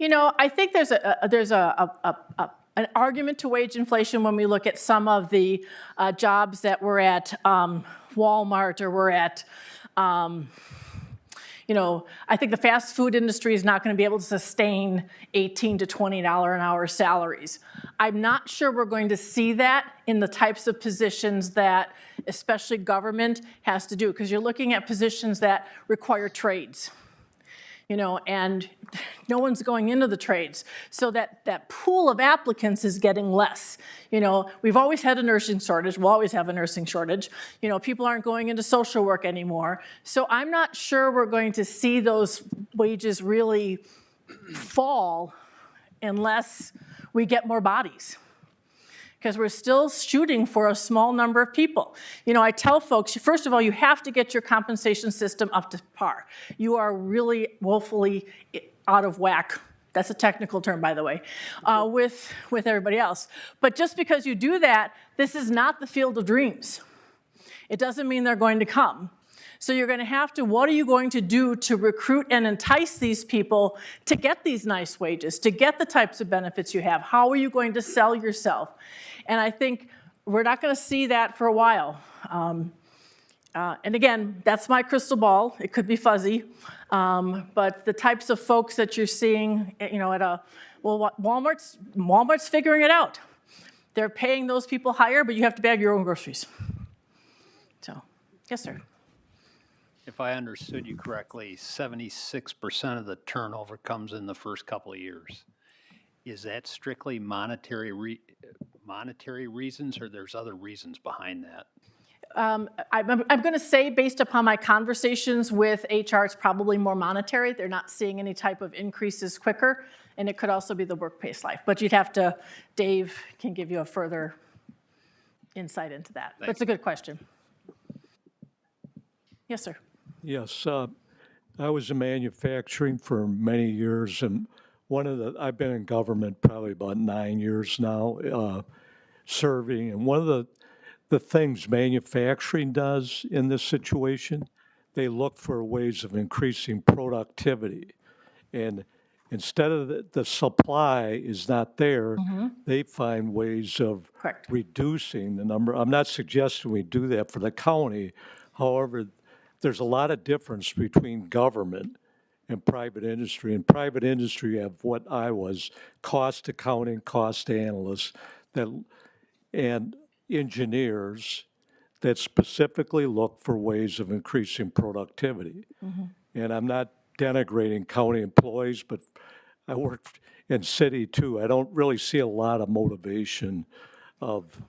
I think there's an argument to wage inflation when we look at some of the jobs that were at Walmart, or we're at, I think the fast food industry is not going to be able to sustain $18 to $20 an hour salaries. I'm not sure we're going to see that in the types of positions that especially government has to do, because you're looking at positions that require trades. And no one's going into the trades. So that pool of applicants is getting less. We've always had a nursing shortage. We'll always have a nursing shortage. People aren't going into social work anymore. So I'm not sure we're going to see those wages really fall unless we get more bodies, because we're still shooting for a small number of people. I tell folks, first of all, you have to get your compensation system up to par. You are really woefully out of whack. That's a technical term, by the way, with everybody else. But just because you do that, this is not the field of dreams. It doesn't mean they're going to come. So you're going to have to, what are you going to do to recruit and entice these people to get these nice wages, to get the types of benefits you have? How are you going to sell yourself? And I think we're not going to see that for a while. And again, that's my crystal ball. It could be fuzzy. But the types of folks that you're seeing, Walmart's figuring it out. They're paying those people higher, but you have to bag your own groceries. So, yes, sir. if I understood you correctly, 76% of the turnover comes in the first couple of years. Is that strictly monetary reasons, or there's other reasons behind that? I'm going to say, based upon my conversations with HR, it's probably more monetary. They're not seeing any type of increases quicker, and it could also be the workplace life. But you'd have to, Dave can give you a further insight into that. But it's a good question. Yes, sir. Yes, I was in manufacturing for many years, and I've been in government probably about 9 years now, serving, and one of the things manufacturing does in this situation, they look for ways of increasing productivity. And instead of the supply is not there, they find ways of reducing the number. I'm not suggesting we do that for the county. However, there's a lot of difference between government and private industry. In private industry, you have what I was, cost accounting, cost analysts, and engineers that specifically look for ways of increasing productivity. And I'm not denigrating county employees, but I work in city too. I don't really see a lot of motivation of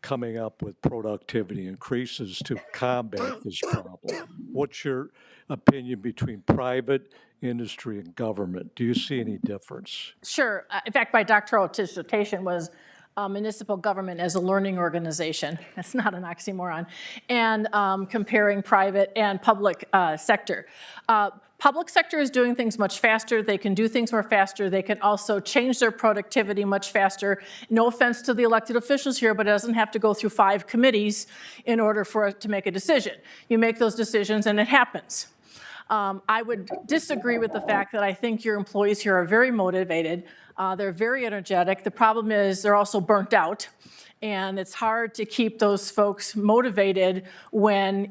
coming up with productivity increases to combat this problem. What's your opinion between private industry and government? Do you see any difference? Sure. In fact, my doctoral dissertation was municipal government as a learning organization. That's not an oxymoron. And comparing private and public sector. Public sector is doing things much faster. They can do things more faster. They can also change their productivity much faster. No offense to the elected officials here, but it doesn't have to go through 5 committees in order for it to make a decision. You make those decisions and it happens. I would disagree with the fact that I think your employees here are very motivated. They're very energetic. The problem is they're also burnt out. And it's hard to keep those folks motivated when,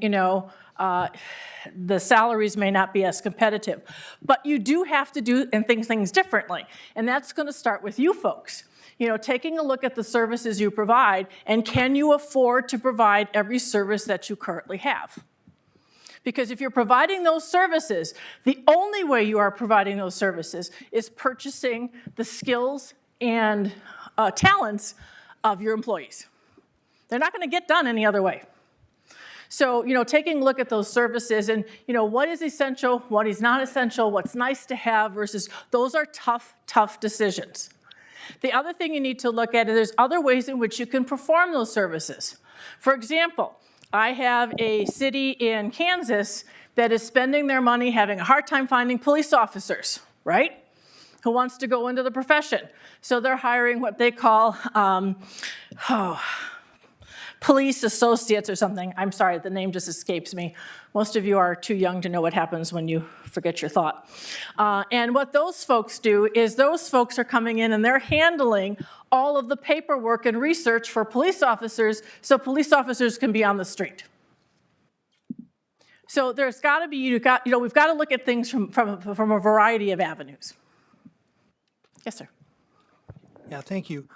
the salaries may not be as competitive. But you do have to do things differently. And that's going to start with you folks. Taking a look at the services you provide, and can you afford to provide every service that you currently have? Because if you're providing those services, the only way you are providing those services is purchasing the skills and talents of your employees. They're not going to get done any other way. So, taking a look at those services and, what is essential, what is not essential, what's nice to have versus those are tough decisions. The other thing you need to look at is there's other ways in which you can perform those services. For example, I have a city in Kansas that is spending their money having a hard time finding police officers, right? Who wants to go into the profession. So they're hiring what they call police associates or something. I'm sorry, the name just escapes me. Most of you are too young to know what happens when you forget your thought. And what those folks do is those folks are coming in and they're handling all of the paperwork and research for police officers so police officers can be on the street. So there's got to be, we've got to look at things from a variety of avenues. Yes, sir. Yeah, thank you.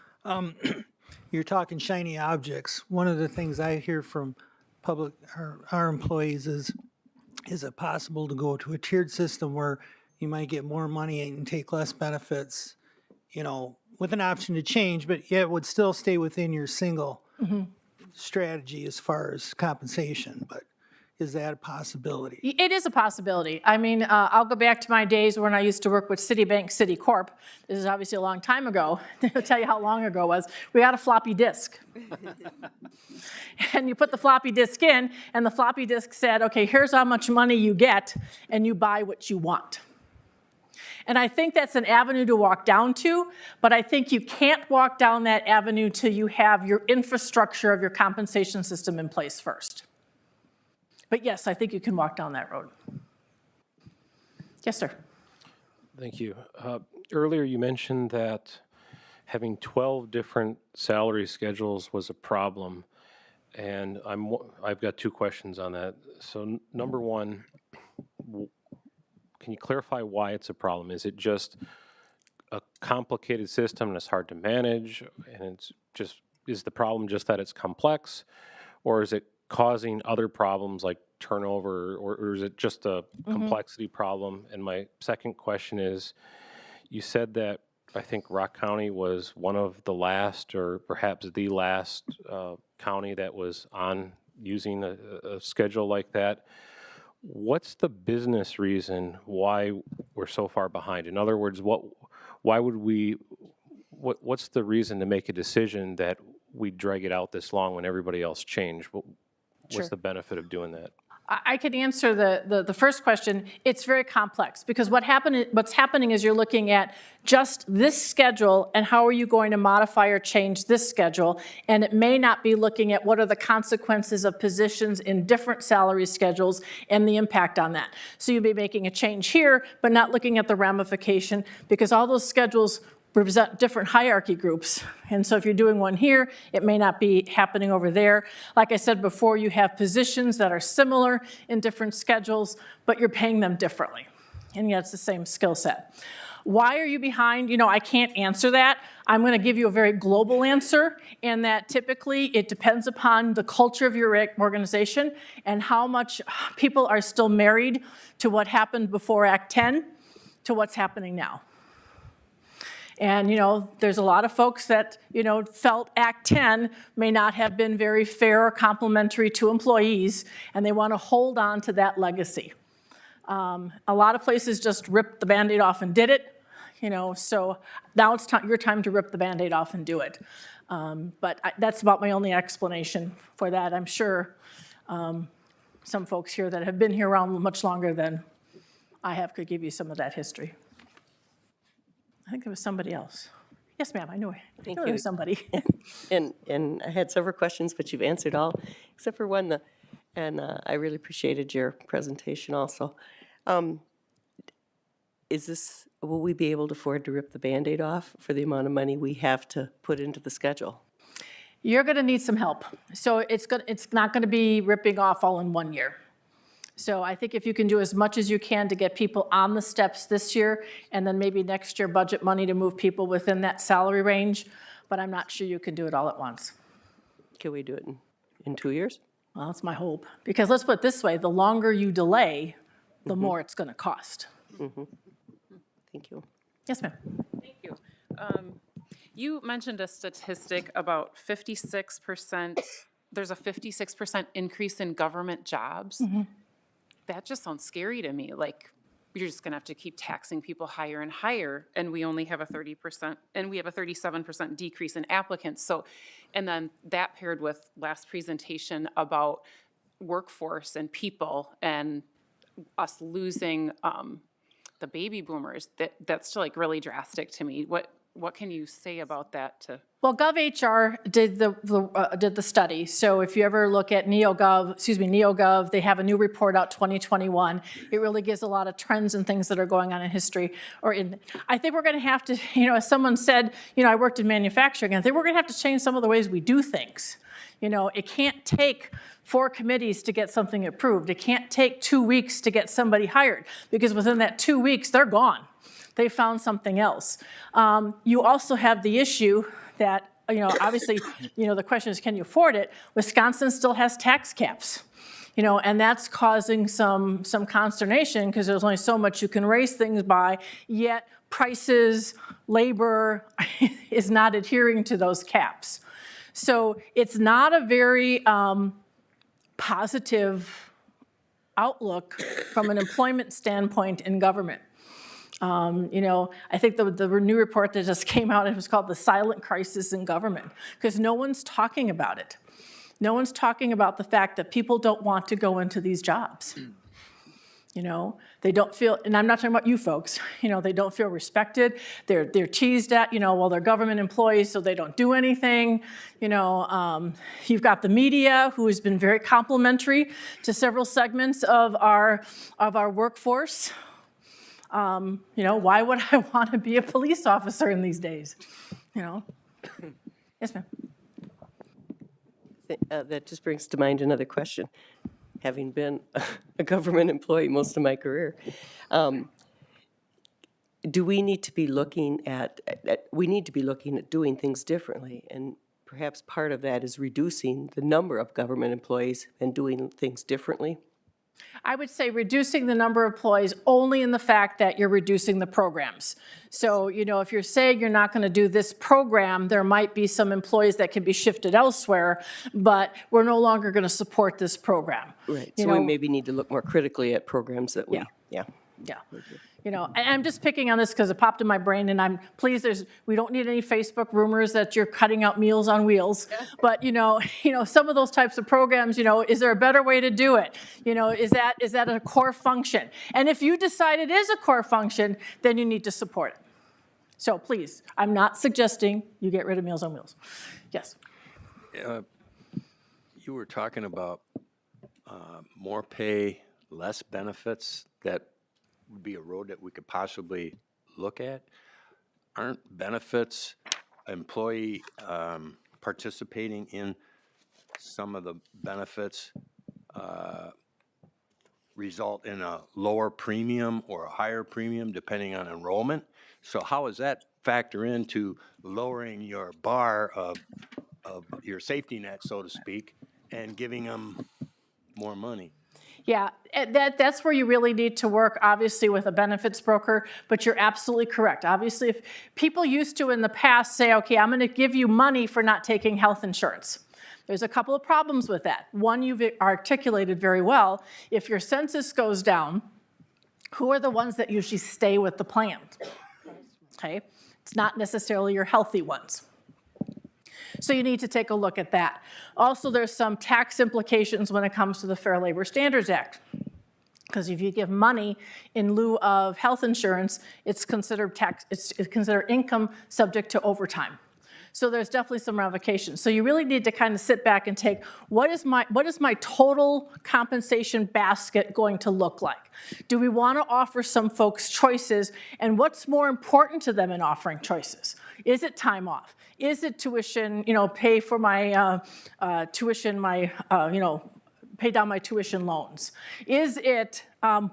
You're talking shiny objects. One of the things I hear from our employees is it possible to go to a tiered system where you might get more money and take less benefits, with an option to change, but yet would still stay within your single strategy as far as compensation. But is that a possibility? It is a possibility. I mean, I'll go back to my days when I used to work with Citibank Citicorp. This is obviously a long time ago. I'll tell you how long ago it was. We had a floppy disk. And you put the floppy disk in, and the floppy disk said, okay, here's how much money you get, and you buy what you want. And I think that's an avenue to walk down to, but I think you can't walk down that avenue till you have your infrastructure of your compensation system in place first. But yes, I think you can walk down that road. Yes, sir. Thank you. Earlier you mentioned that having 12 different salary schedules was a problem, and I've got 2 questions on that. So number one, can you clarify why it's a problem? Is it just a complicated system and it's hard to manage, and is the problem just that it's complex, or is it causing other problems like turnover, or is it just a complexity problem? And my second question is, you said that I think Rock County was one of the last, or perhaps the last county that was on using a schedule like that. What's the business reason why we're so far behind? In other words, why would we, what's the reason to make a decision that we drag it out this long when everybody else changed? What's the benefit of doing that? I could answer the first question. It's very complex because what's happening is you're looking at just this schedule and how are you going to modify or change this schedule, and it may not be looking at what are the consequences of positions in different salary schedules and the impact on that. So you'll be making a change here, but not looking at the ramification because all those schedules represent different hierarchy groups. And so if you're doing one here, it may not be happening over there. Like I said before, you have positions that are similar in different schedules, but you're paying them differently. And yet it's the same skill set. Why are you behind? You know, I can't answer that. I'm going to give you a very global answer, and that typically it depends upon the culture of your organization and how much people are still married to what happened before Act 10 to what's happening now. And, you know, there's a lot of folks that, you know, felt Act 10 may not have been very fair or complimentary to employees, and they want to hold on to that legacy. A lot of places just ripped the Band-Aid off and did it, you know, so now it's your time to rip the Band-Aid off and do it. But that's about my only explanation for that. I'm sure some folks here that have been here around much longer than I have could give you some of that history. I think there was somebody else. Yes, ma'am, I knew it. Thank There you. was somebody. And I had several questions, but you've answered all, except for one, and I really appreciated your presentation also. Will we be able to afford to rip the Band-Aid off for the amount of money we have to put into the schedule? You're going to need some help. So it's not going to be ripping off all in 1 year. So I think if you can do as much as you can to get people on the steps this year, and then maybe next year budget money to move people within that salary range, but I'm not sure you can do it all at once. Can we do it in 2 years? Well, that's my hope. Because let's put it this way, the longer you delay, the more it's going to cost. Thank you. Yes, ma'am. Thank you. You mentioned a statistic about 56%, there's a 56% increase in government jobs. That just sounds scary to me. Like, you're just gonna have to keep taxing people higher and higher, and we only have a 30%, and we have a 37% decrease in applicants. So, and then that paired with last presentation about workforce and people and us losing the baby boomers, that's still like really drastic to me. What can you say about that to? Well, GovHR did the study. So if you ever look at NeoGov, they have a new report out 2021. It really gives a lot of trends and things that are going on in history. I think we're going to have to, you know, as someone said, you know, I worked in manufacturing, I think we're going to have to change some of the ways we do things. You know, it can't take 4 committees to get something approved. It can't take 2 weeks to get somebody hired, because within that 2 weeks, they're gone. They found something else. You also have the issue that, you know, obviously, you know, the question is, can you afford it? Wisconsin still has tax caps, you know, and that's causing some consternation because there's only so much you can raise things by, yet prices, labor is not adhering to those caps. So it's not a very positive outlook from an employment standpoint in government. You know, I think the new report that just came out, it was called The Silent Crisis in Government, because no one's talking about it. No one's talking about the fact that people don't want to go into these jobs. You know, they don't feel, and I'm not talking about you folks, you know, they don't feel respected. They're teased at, you know, well, they're government employees, so they don't do anything. You know, you've got the media, who has been very complimentary to several segments of our workforce. You know, why would I want to be a police officer in these days? You know? Yes, ma'am. That just brings to mind another question. Having been a government employee most of my career, do we need to be looking at, doing things differently? And perhaps part of that is reducing the number of government employees and doing things differently? I would say reducing the number of employees only in the fact that you're reducing the programs. So, you know, if you're saying you're not going to do this program, there might be some employees that can be shifted elsewhere, but we're no longer going to support this program. Right, You so we know, maybe need to look more critically at programs that we, yeah. Yeah. You know, and I'm just picking on this because it popped in my brain, and I'm pleased we don't need any Facebook rumors that you're cutting out Meals on Wheels. But, you know, some of those types of programs, you know, is there a better way to do it? You know, is that a core function? And if you decide it is a core function, then you need to support it. So please, I'm not suggesting you get rid of Meals on Wheels. Yes. You were talking about more pay, less benefits. That would be a road that we could possibly look at. Aren't benefits, employee participating in some of the benefits result in a lower premium or a higher premium depending on enrollment? So how does that factor into lowering your bar of your safety net, so to speak, and giving them more money? Yeah, that's where you really need to work, obviously, with a benefits broker, but you're absolutely correct. Obviously, if people used to in the past say, okay, I'm going to give you money for not taking health insurance. There's a couple of problems with that. One, you've articulated very well. If your census goes down, who are the ones that usually stay with the plan? Okay, it's not necessarily your healthy ones. So you need to take a look at that. Also, there's some tax implications when it comes to the Fair Labor Standards Act. Because if you give money in lieu of health insurance, it's considered it's considered income subject to overtime. So there's definitely some ramifications. So you really need to kind of sit back and take, what is my total compensation basket going to look like? Do we want to offer some folks choices? And what's more important to them in offering choices? Is it time off? Is it tuition, pay for my tuition, pay down my tuition loans? Is it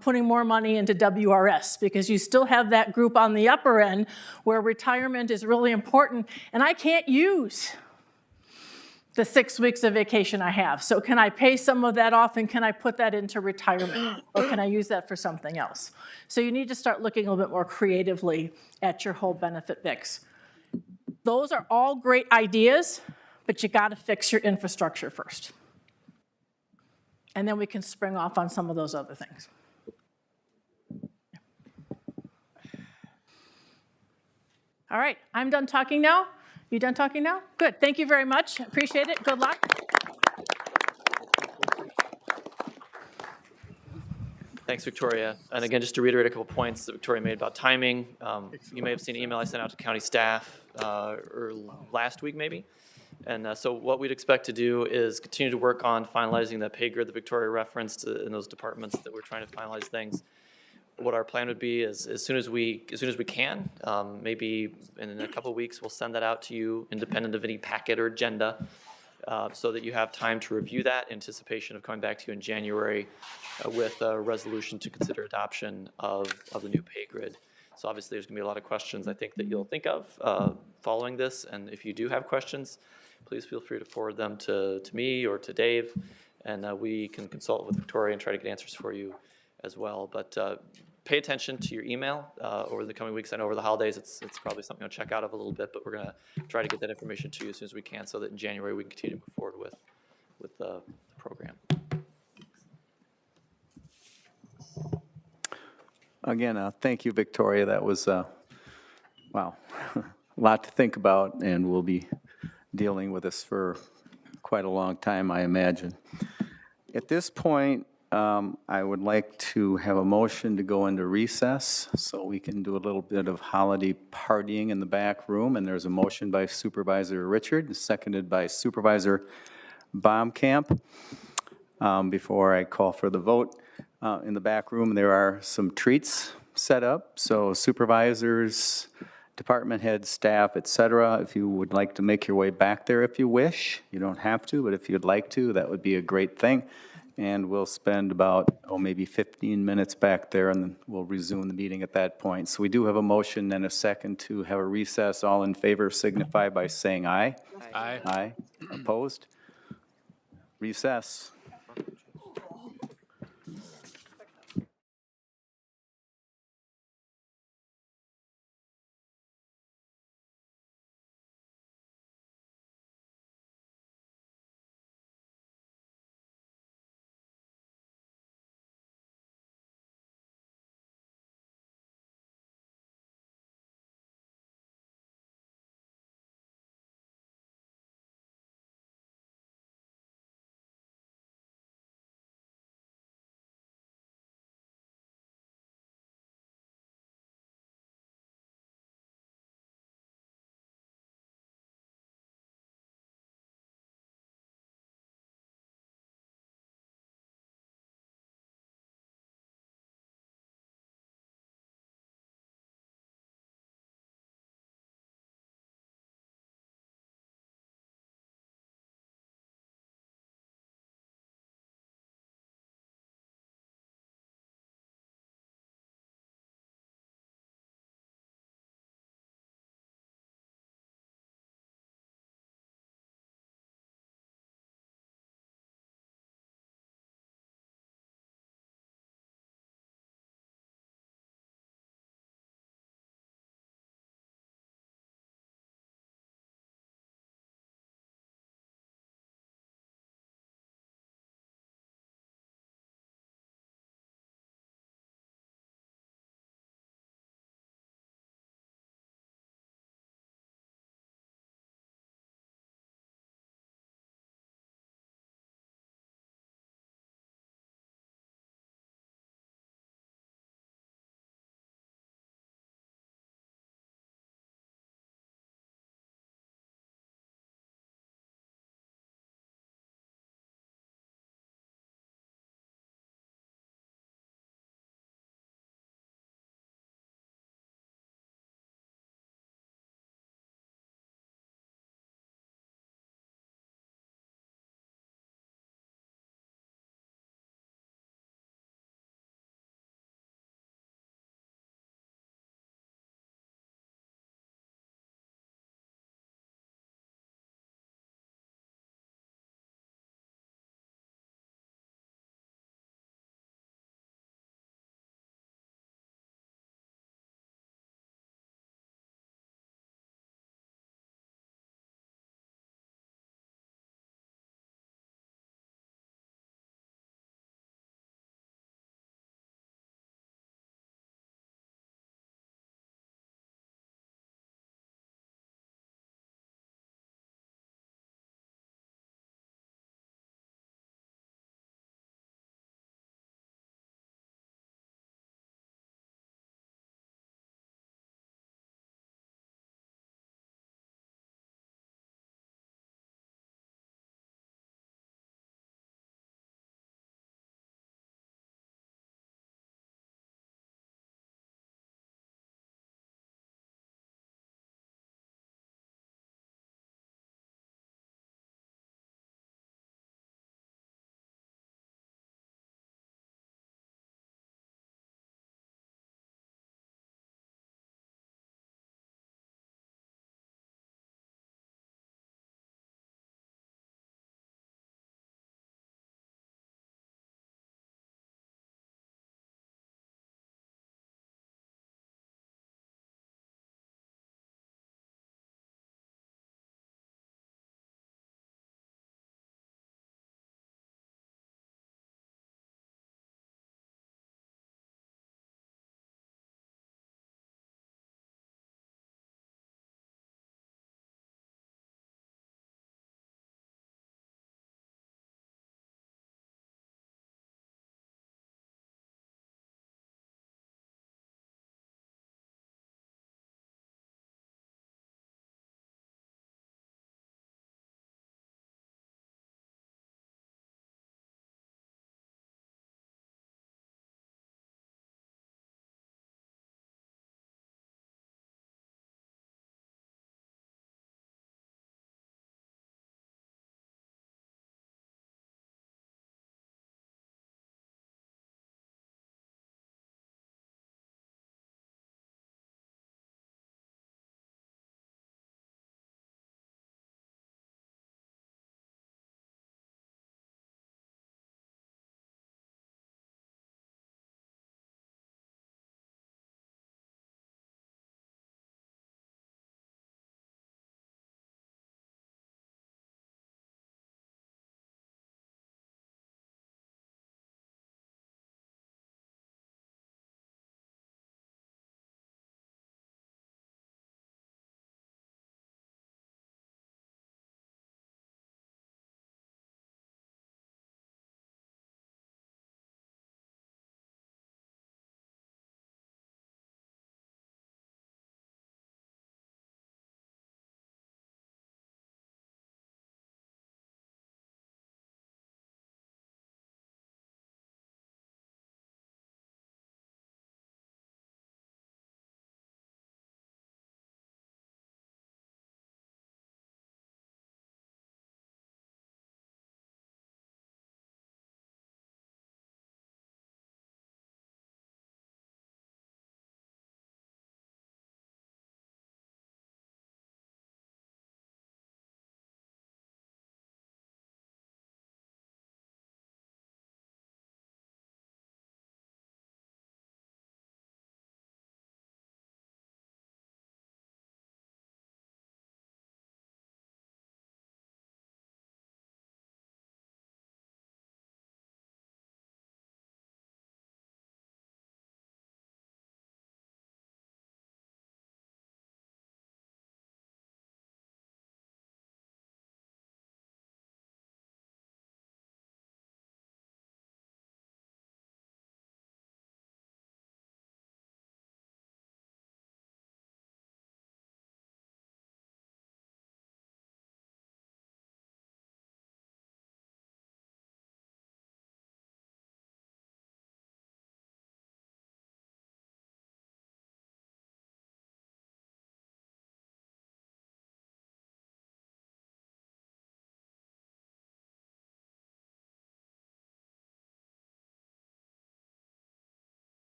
putting more money into WRS? Because you still have that group on the upper end where retirement is really important, and I can't use the 6 weeks of vacation I have. So can I pay some of that off, and can I put that into retirement? Or can I use that for something else? So you need to start looking a little bit more creatively at your whole benefit mix. Those are all great ideas, but you got to fix your infrastructure first. And then we can spring off on some of those other things. All right, I'm done talking now. You done talking now? Good, thank you very much. Appreciate it, good luck. Thanks, Victoria. And again, just to reiterate a couple points that Victoria made about timing, you may have seen an email I sent out to county staff last week maybe. And so what we'd expect to do is continue to work on finalizing the pay grid that Victoria referenced in those departments that we're trying to finalize things. What our plan would be is as soon as we can, maybe in a couple of weeks, we'll send that out to you independent of any packet or agenda so that you have time to review that in anticipation of coming back to you in January with a resolution to consider adoption of the new pay grid. So obviously there's gonna be a lot of questions I think that you'll think of following this. And if you do have questions, please feel free to forward them to me or to Dave, and we can consult with Victoria and try to get answers for you as well. But pay attention to your email over the coming weeks. I know over the holidays it's probably something you'll check out of a little bit, but we're going to try to get that information to you as soon as we can so that in January we can continue to move forward with the program. Again, thank you, Victoria. That was, wow, a lot to think about, and we'll be dealing with this for quite a long time, I imagine. At this point, I would like to have a motion to go into recess so we can do a little bit of holiday partying in the back room. And there's a motion by Supervisor Richard, seconded by Supervisor Baumkamp. Before I call for the vote, in the back room, there are some treats set up. So supervisors, department heads, staff, et cetera, if you would like to make your way back there if you wish. You don't have to, but if you'd like to, that would be a great thing. And we'll spend about, maybe 15 minutes back there, and then we'll resume the meeting at that point. So we do have a motion and a second to have a recess. All in favor signify by saying aye. Aye. Aye. Opposed? Recess.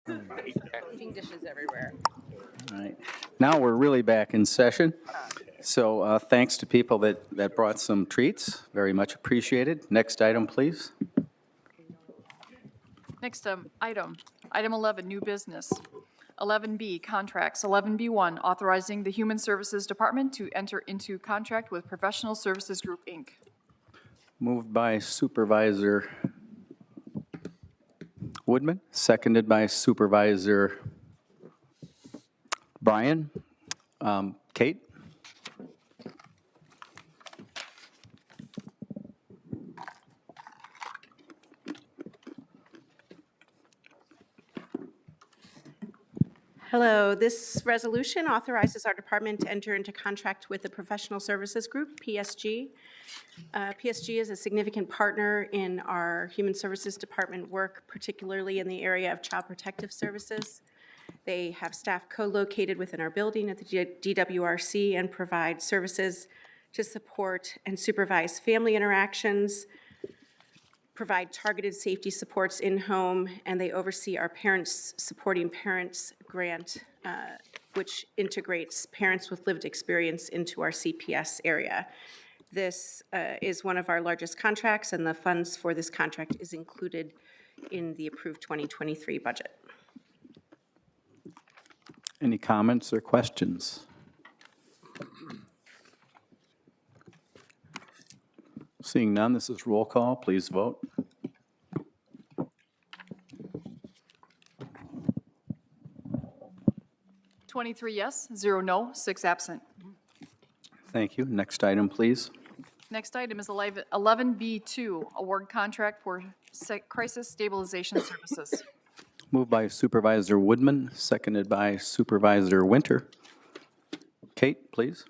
Eating dishes everywhere. All right. Now we're really back in session. So thanks to people that brought some treats. Very much appreciated. Next item, please. Next item 11, new business. 11B, contracts. 11B1, authorizing the Human Services Department to enter into contract with Professional Services Group, Inc. Moved by Supervisor Woodman, seconded by Supervisor Bryan. Kate? Hello, this resolution authorizes our department to enter into contract with the Professional Services Group, PSG. PSG is a significant partner in our Human Services Department work, particularly in the area of child protective services. They have staff co-located within our building at the DWRC and provide services to support and supervise family interactions, provide targeted safety supports in-home, and they oversee our Parents Supporting Parents grant, which integrates parents with lived experience into our CPS area. This is one of our largest contracts, and the funds for this contract is included in the approved 2023 budget. Any comments or questions? Seeing none, this is roll call. Please vote. Twenty-three yes, 0 no, 6 absent. Thank you. Next item, please. Next item is 11B2, award contract for crisis stabilization services. Moved by Supervisor Woodman, seconded by Supervisor Winter. Kate, please.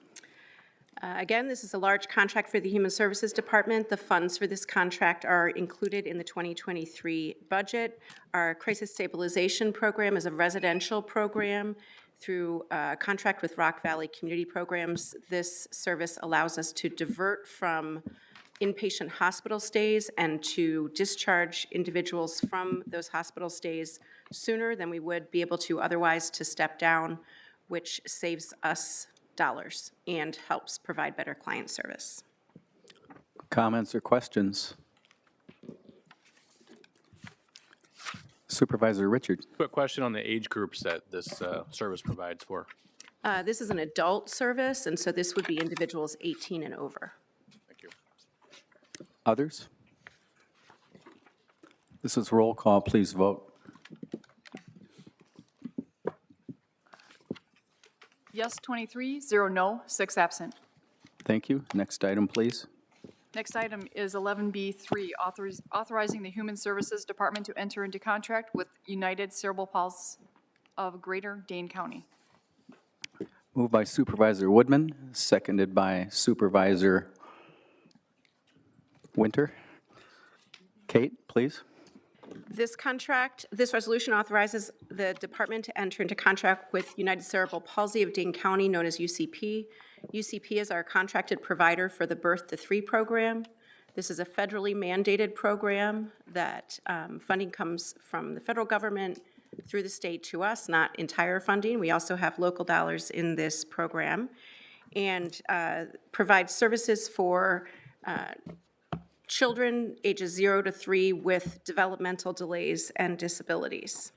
Again, this is a large contract for the Human Services Department. The funds for this contract are included in the 2023 budget. Our crisis stabilization program is a residential program through a contract with Rock Valley Community Programs. This service allows us to divert from inpatient hospital stays and to discharge individuals from those hospital stays sooner than we would be able to otherwise to step down, which saves us dollars and helps provide better client service. Comments or questions? Supervisor Richard. Quick question on the age groups that this service provides for. This is an adult service, and so this would be individuals 18 and over. Thank you. Others? This is roll call. Please vote. Yes, 23, 0 no, 6 absent. Thank you. Next item, please. Next item is 11B3, authorizing the Human Services Department to enter into contract with United Cerebral Palsy of Greater Dane County. Moved by Supervisor Woodman, seconded by Supervisor Winter. Kate, please. This resolution authorizes the department to enter into contract with United Cerebral Palsy of Dane County, known as UCP. UCP is our contracted provider for the Birth to 3 program. This is a federally mandated program that funding comes from the federal government through the state to us, not entire funding. We also have local dollars in this program, and provides services for children ages 0 to 3 with developmental delays and disabilities.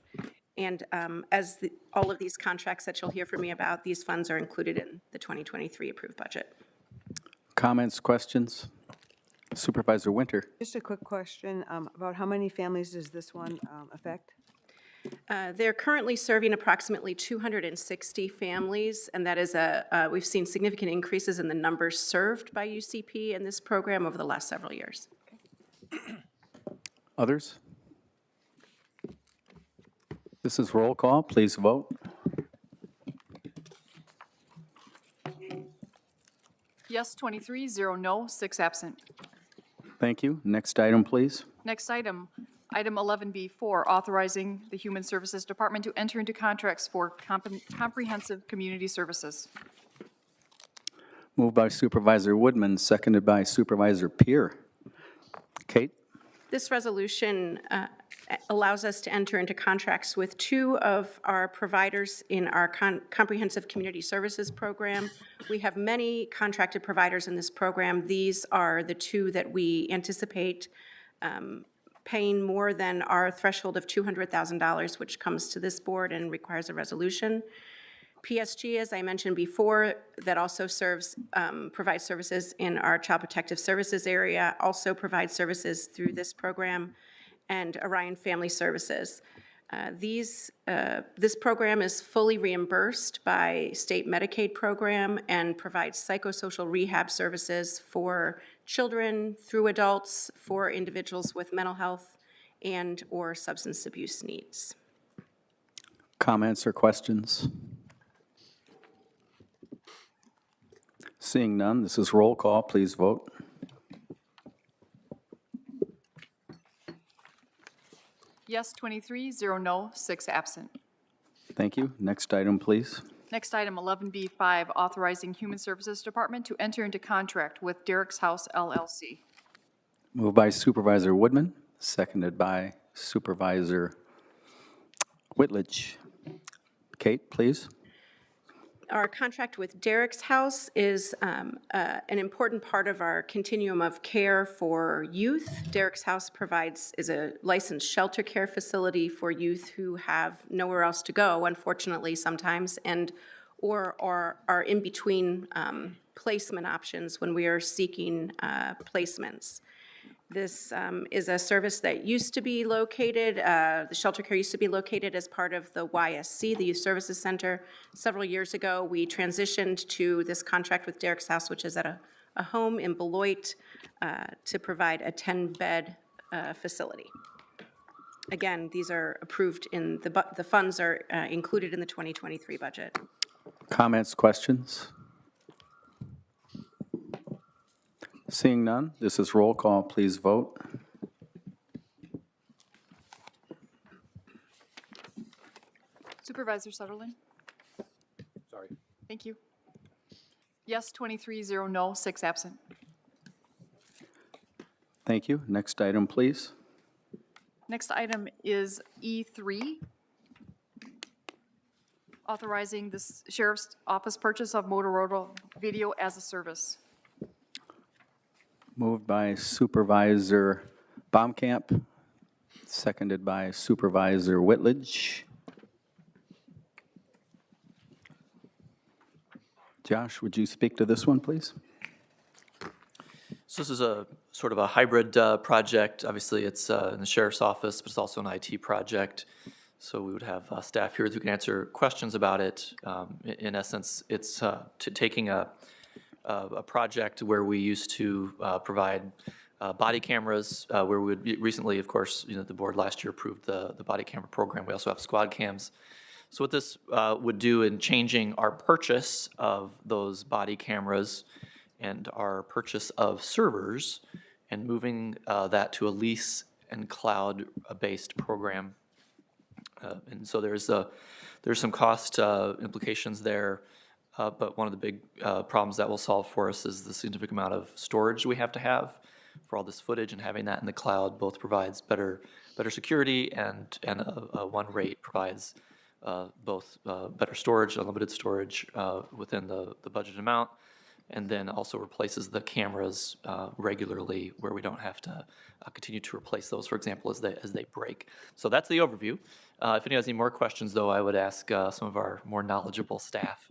And as all of these contracts that you'll hear from me about, these funds are included in the 2023 approved budget. Comments, questions? Supervisor Winter. Just a quick question about how many families does this one affect? They're currently serving approximately 260 families, and that is we've seen significant increases in the numbers served by UCP in this program over the last several years. Others? This is roll call. Please vote. Yes, 23, 0 no, 6 absent. Thank you. Next item, please. Next item, item 11B4, authorizing the Human Services Department to enter into contracts for comprehensive community services. Moved by Supervisor Woodman, seconded by Supervisor Peer. Kate? This resolution allows us to enter into contracts with two of our providers in our Comprehensive Community Services Program. We have many contracted providers in this program. These are the two that we anticipate paying more than our threshold of $200,000, which comes to this board and requires a resolution. PSG, as I mentioned before, that also provides services in our Child Protective Services area, also provides services through this program, and Orion Family Services. This program is fully reimbursed by state Medicaid program and provides psychosocial rehab services for children through adults, for individuals with mental health and/or substance abuse needs. Comments or questions? Seeing none, this is roll call. Please vote. Yes, 23, 0 no, 6 absent. Thank you. Next item, please. Next item, 11B5, authorizing Human Services Department to enter into contract with Derek's House LLC. Moved by Supervisor Woodman, seconded by Supervisor Whitledge. Kate, please. Our contract with Derek's House is an important part of our continuum of care for youth. Derek's House is a licensed shelter care facility for youth who have nowhere else to go, unfortunately, sometimes, or are in between placement options when we are seeking placements. This is a service that used to be located, the shelter care used to be located as part of the YSC, the Youth Services Center. Several years ago, we transitioned to this contract with Derek's House, which is at a home in Beloit, to provide a 10-bed facility. Again, these are approved in, the funds are included in the 2023 budget. Comments, questions? Seeing none, this is roll call. Please vote. Supervisor Sutherland? Sorry. Thank you. Yes, 23, 0 no, 6 absent. Thank you. Next item, please. Next item is E3, authorizing the Sheriff's Office purchase of Motorola Video as a Service. Moved by Supervisor Baumkamp, seconded by Supervisor Whitledge. Josh, would you speak to this one, please? So this is a sort of a hybrid project. Obviously, it's in the sheriff's office, but it's also an IT project. So we would have staff here who can answer questions about it. In essence, it's taking a project where we used to provide body cameras, where we would recently, of course, the board last year approved the body camera program. We also have squad cams. So what this would do in changing our purchase of those body cameras and our purchase of servers and moving that to a lease and cloud-based program. And so there's some cost implications there, but one of the big problems that will solve for us is the significant amount of storage we have to have for all this footage, and having that in the cloud both provides better security and a one rate provides both better storage, unlimited storage within the budget amount, and then also replaces the cameras regularly where we don't have to continue to replace those, for example, as they break. So that's the overview. If anyone has any more questions, though, I would ask some of our more knowledgeable staff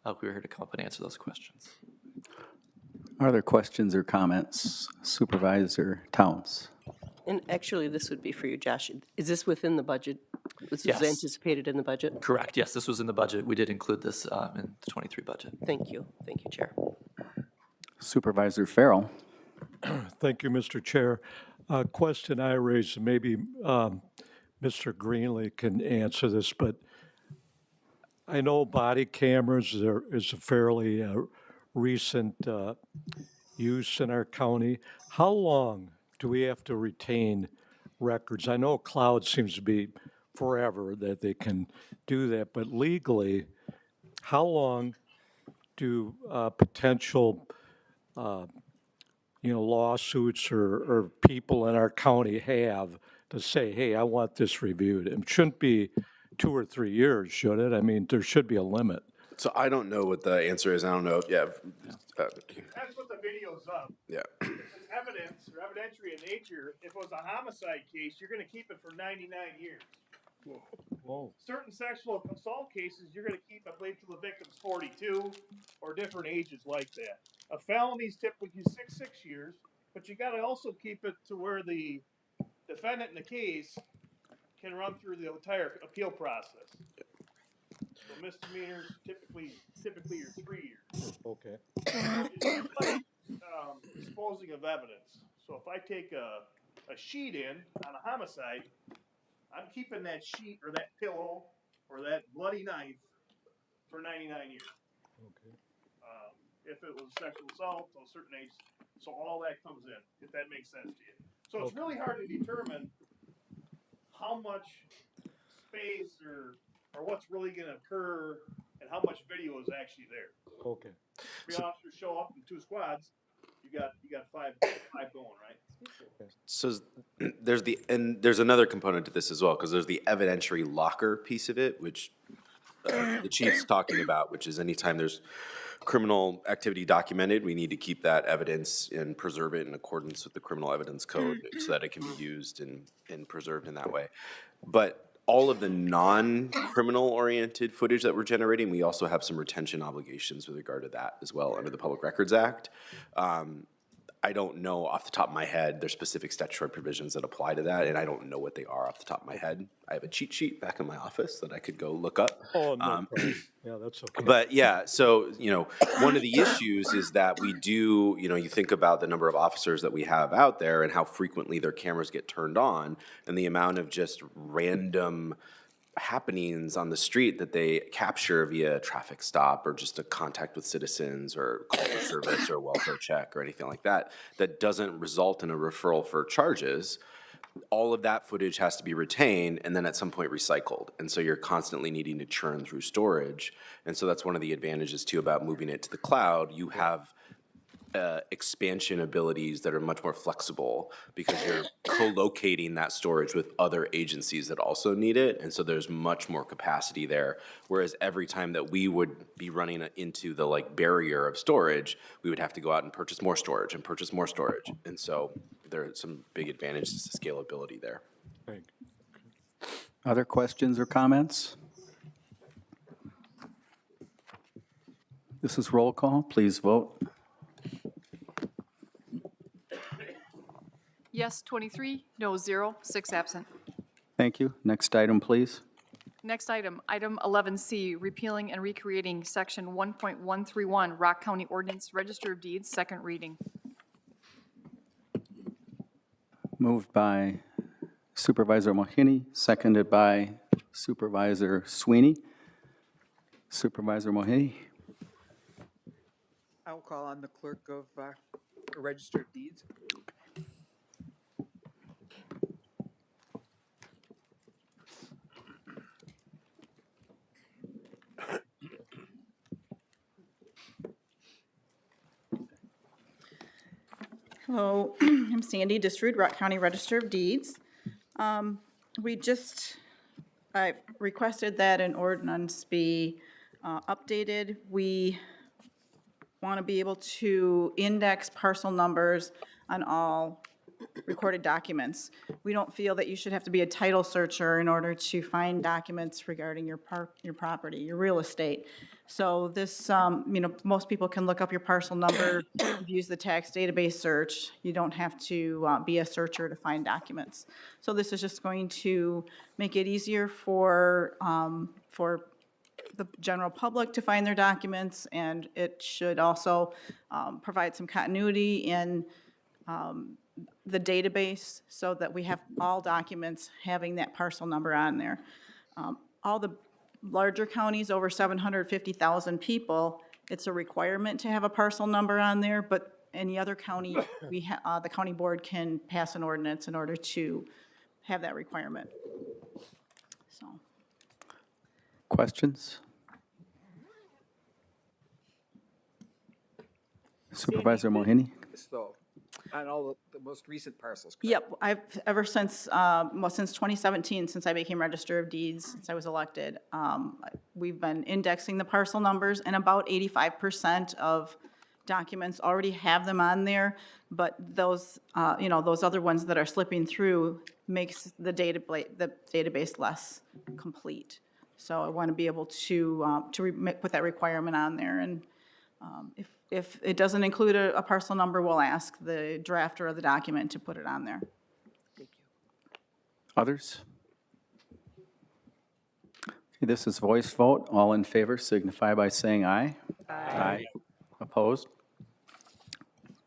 who are here to come up and answer those questions. Are there questions or comments? Supervisor Towns. And actually, this would be for you, Josh. Is this within the budget? This Yes. was anticipated in the budget? Correct, yes, this was in the budget. We did include this in the 23 budget. Thank you, Chair. Supervisor Farrell. Thank you, Mr. Chair. Question I raised, maybe Mr. Greenlee can answer this, but I know body cameras is a fairly recent use in our county. How long do we have to retain records? I know cloud seems to be forever that they can do that, but legally, how long do potential lawsuits or people in our county have to say, hey, I want this reviewed. It shouldn't be 2 or 3 years, should it? I mean, there should be a limit. So I don't know what the answer is. I don't know. Yeah. That's what the video's of. Yeah. It's evidence or evidentiary in nature. If it was a homicide case, you're gonna keep it for 99 years. Whoa. Certain sexual assault cases, you're gonna keep, I believe, till the victim's 42 or different ages like that. A felony's typically 6 years, but you gotta also keep it to where the defendant in the case can run through the entire appeal process. So misdemeanors typically are 3 years. Okay. It's like, disposing of evidence. So if I take a sheet in on a homicide, I'm keeping that sheet or that pillow or that bloody knife for 99 years. Okay. If it was sexual assault, to a certain age, so all that comes in, if that makes sense to you. So it's really hard to determine how much space or what's really gonna occur and how much video is actually there. Okay. 3 officers show up in 2 squads, you got five going, right? So there's another component to this as well, because there's the evidentiary locker piece of it, which the chief's talking about, which is anytime there's criminal activity documented, we need to keep that evidence and preserve it in accordance with the criminal evidence code so that it can be used and preserved in that way. But all of the non-criminal oriented footage that we're generating, we also have some retention obligations with regard to that as well under the Public Records Act. I don't know off the top of my head, there's specific statutory provisions that apply to that, and I don't know what they are off the top of my head. I have a cheat sheet back in my office that I could go look up. Oh, no problem. Yeah, that's okay. But yeah, so, one of the issues is that we do, you think about the number of officers that we have out there and how frequently their cameras get turned on and the amount of just random happenings on the street that they capture via traffic stop or just a contact with citizens or call for service or a welfare check or anything like that, that doesn't result in a referral for charges. All of that footage has to be retained and then at some point recycled. And so you're constantly needing to churn through storage. And so that's one of the advantages too about moving it to the cloud. You have expansion abilities that are much more flexible because you're co-locating that storage with other agencies that also need it. And so there's much more capacity there. Whereas every time that we would be running into the barrier of storage, we would have to go out and purchase more storage and purchase more storage. And so there are some big advantages to scalability there. Thank you. Other questions or comments? This is roll call. Please vote. Yes, 23, no, 0, 6 absent. Thank you. Next item, please. Next item, item 11C, repealing and recreating section 1.131, Rock County Ordinance Register of Deeds, second reading. Moved by Supervisor Mohini, seconded by Supervisor Sweeney. Supervisor Mohini. I will call on the clerk of Register of Deeds. Hello, I'm Sandy Distrud, Rock County Register of Deeds. I requested that an ordinance be updated. We want to be able to index parcel numbers on all recorded documents. We don't feel that you should have to be a title searcher in order to find documents regarding your property, your real estate. So this, most people can look up your parcel number, use the tax database search. You don't have to be a searcher to find documents. So this is just going to make it easier for the general public to find their documents, and it should also provide some continuity in the database so that we have all documents having that parcel number on there. All the larger counties, over 750,000 people, it's a requirement to have a parcel number on there, but any other county, the county board can pass an ordinance in order to have that requirement. So. Questions? Supervisor Mohini? So On all the most recent parcels? correct? Yep, ever since, well, since 2017, since I became Register of Deeds, since I was elected, we've been indexing the parcel numbers, and about 85% of documents already have them on there, but those, those other ones that are slipping through makes the database less complete. So I want to be able to put that requirement on there, and if it doesn't include a parcel number, we'll ask the drafter of the document to put it on there. Others? Okay, this is voice vote. All in favor signify by saying aye. Aye. Opposed?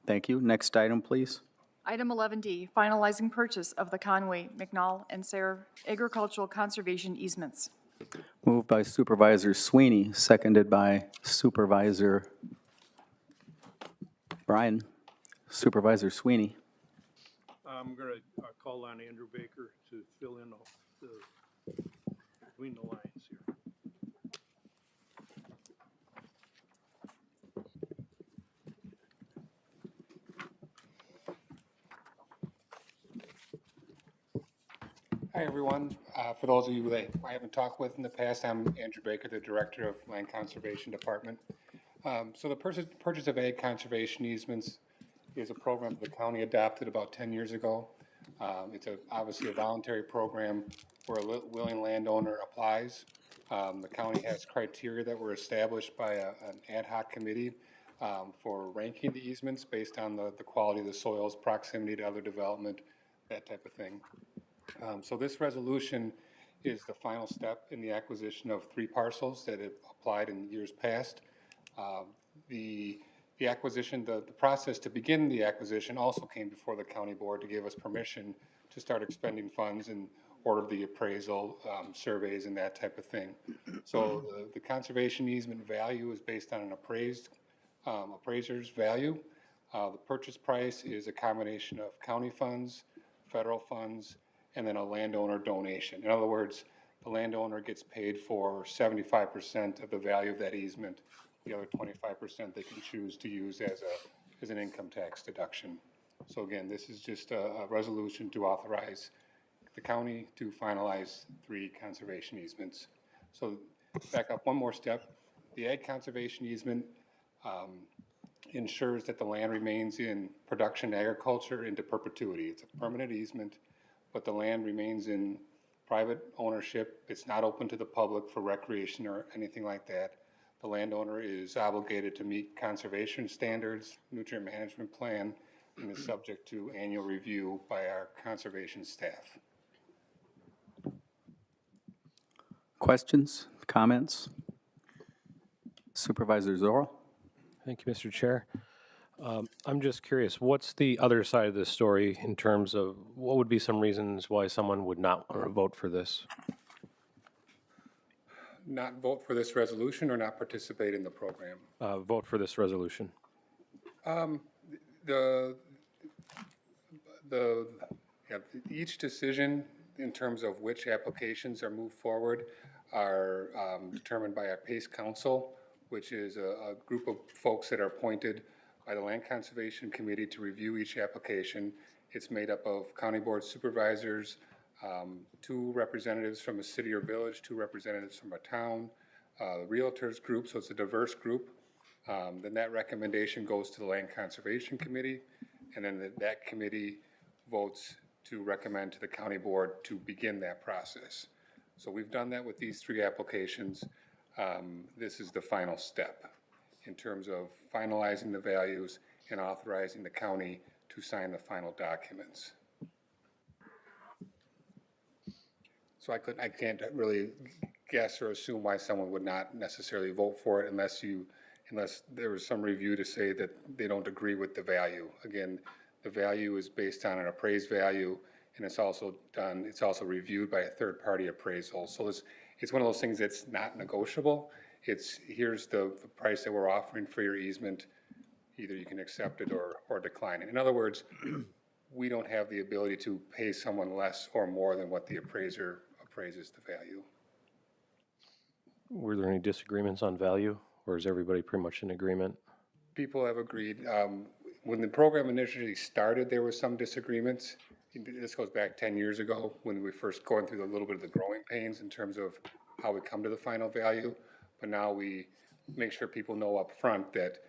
Thank you. Next item, please. Item 11D, finalizing purchase of the Conway, McNall, and Sayre agricultural conservation easements. Moved by Supervisor Sweeney, seconded by Supervisor Brian. Supervisor Sweeney. I'm going to call on Andrew Baker to fill in between the lines here. Hi, everyone. For those of you that I haven't talked with in the past, I'm Andrew Baker, the Director of Land Conservation Department. So the purchase of ag conservation easements is a program the county adopted about 10 years ago. It's obviously a voluntary program where a willing landowner applies. The county has criteria that were established by an ad hoc committee for ranking the easements based on the quality of the soils, proximity to other development, that type of thing. So this resolution is the final step in the acquisition of 3 parcels that have applied in years past. The acquisition, the process to begin the acquisition also came before the county board to give us permission to start expending funds and order the appraisal, surveys, and that type of thing. So the conservation easement value is based on an appraiser's value. The purchase price is a combination of county funds, federal funds, and then a landowner donation. In other words, the landowner gets paid for 75% of the value of that easement. The other 25% they can choose to use as an income tax deduction. So again, this is just a resolution to authorize the county to finalize 3 conservation easements. So back up one more step. The ag conservation easement ensures that the land remains in production agriculture into perpetuity. It's a permanent easement, but the land remains in private ownership. It's not open to the public for recreation or anything like that. The landowner is obligated to meet conservation standards, nutrient management plan, and is subject to annual review by our conservation staff. Questions, comments? Supervisor Zorro? Thank you, Mr. Chair. I'm just curious, what's the other side of this story in terms of what would be some reasons why someone would not vote for this? Not vote for this resolution or not participate in the program? Vote for this resolution. Each decision in terms of which applications are moved forward are determined by our PACE Council, which is a group of folks that are appointed by the Land Conservation Committee to review each application. It's made up of County Board Supervisors, 2 representatives from a city or village, 2 representatives from a town, realtors group, so it's a diverse group. Then that recommendation goes to the Land Conservation Committee, and then that committee votes to recommend to the county board to begin that process. So we've done that with these 3 applications. This is the final step in terms of finalizing the values and authorizing the county to sign the final documents. So I can't really guess or assume why someone would not necessarily vote for it unless there was some review to say that they don't agree with the value. Again, the value is based on an appraised value, and it's also reviewed by a third-party appraisal. So it's one of those things that's not negotiable. Here's the price that we're offering for your easement. Either you can accept it or decline it. In other words, we don't have the ability to pay someone less or more than what the appraiser appraises the value. Were there any disagreements on value, or is everybody pretty much in agreement? People have agreed. when the program initially started, there was some disagreements. This goes back 10 years ago when we were first going through a little bit of the growing pains in terms of how we come to the final value. But now we make sure people know up front that,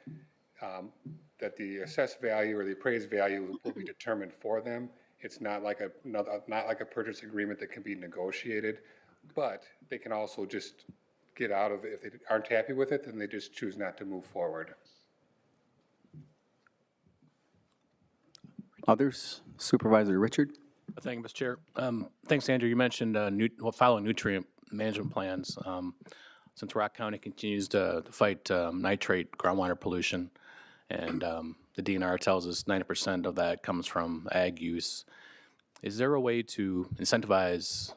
that the assessed value or the appraised value will be determined for them. It's not like not like a purchase agreement that can be negotiated, but they can also just get out of it. If they aren't happy with it, then they just choose not to move forward. Others? Supervisor Richard? Thank you, Mr. Chair. Thanks, Andrew. You mentioned following nutrient management plans. Since Rock County continues to fight nitrate groundwater pollution, and the DNR tells us 90% of that comes from ag use, is there a way to incentivize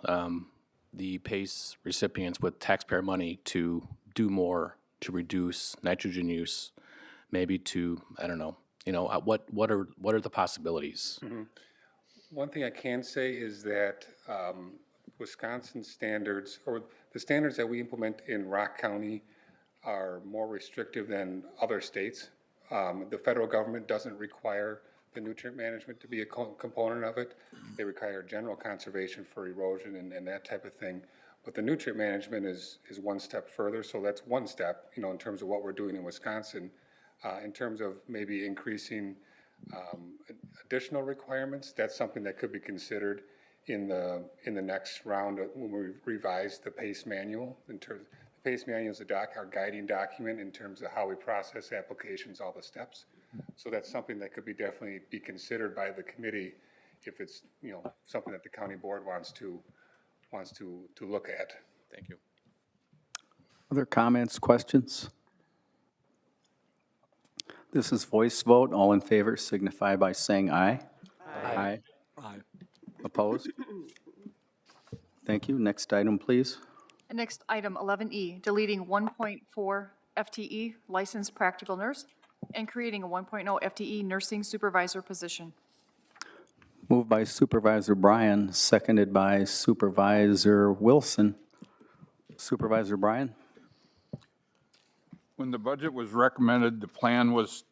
the PACE recipients with taxpayer money to do more to reduce nitrogen use, maybe to, I don't know, what are the possibilities? Mm-hmm. One thing I can say is that Wisconsin standards, or the standards that we implement in Rock County, are more restrictive than other states. The federal government doesn't require the nutrient management to be a component of it. They require general conservation for erosion and that type of thing. But the nutrient management is one step further, so that's one step, in terms of what we're doing in Wisconsin. In terms of maybe increasing additional requirements, that's something that could be considered in the next round when we revise the PACE manual. The PACE manual is our guiding document in terms of how we process applications, all the steps. So that's something that could definitely be considered by the committee if it's something that the county board wants to look at. Thank you. Other comments, questions? This is voice vote. All in favor signify by saying aye. Aye. Aye. Opposed? Thank you. Next item, please. And next, item 11E, deleting 1.4 FTE licensed practical nurse and creating a 1.0 FTE nursing supervisor position. Moved by Supervisor Bryan, seconded by Supervisor Wilson. Supervisor Bryan? When the budget was recommended, the plan was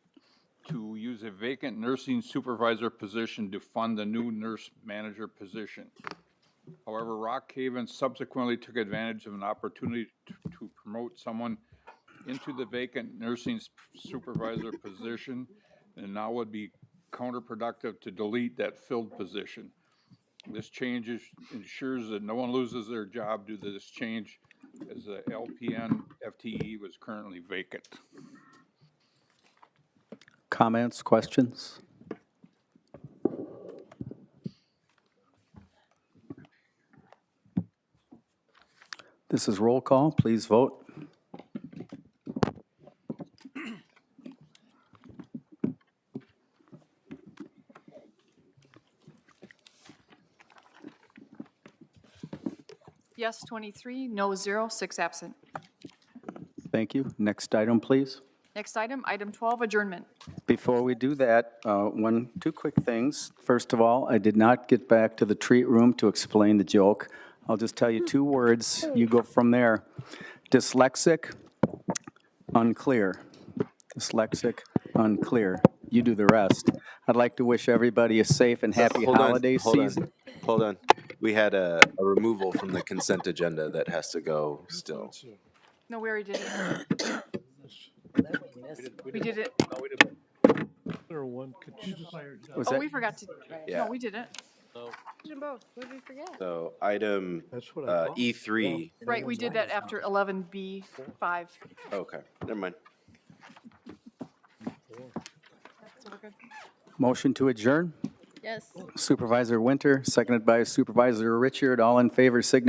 to use a vacant nursing supervisor position to fund the new nurse manager position. However, Rock Haven subsequently took advantage of an opportunity to promote someone into the vacant nursing supervisor position, and now would be counterproductive to delete that filled position. This change ensures that no one loses their job due to this change, as the LPN FTE was currently vacant. Comments, questions? This is roll call. Please vote. Yes, 23, no, 0, 6 absent. Thank you. Next item, please. Next item, item 12, adjournment. Before we do that, two quick things. First of all, I did not get back to the treat room to explain the joke. I'll just tell you 2 words. You go from there. Dyslexic, unclear. Dyslexic, unclear. You do the rest. I'd like to wish everybody a safe and happy holiday season. Hold on. We had a removal from the consent agenda that has to go still. No, we already did it. We did it. Was Oh, that- we forgot to, Yeah. no, we did it. Did them both. What did we forget? So item E3. Right, we did that after 11B5. Okay, never mind. Motion to adjourn? Yes. Supervisor Winter, seconded by Supervisor Richard. All in favor signify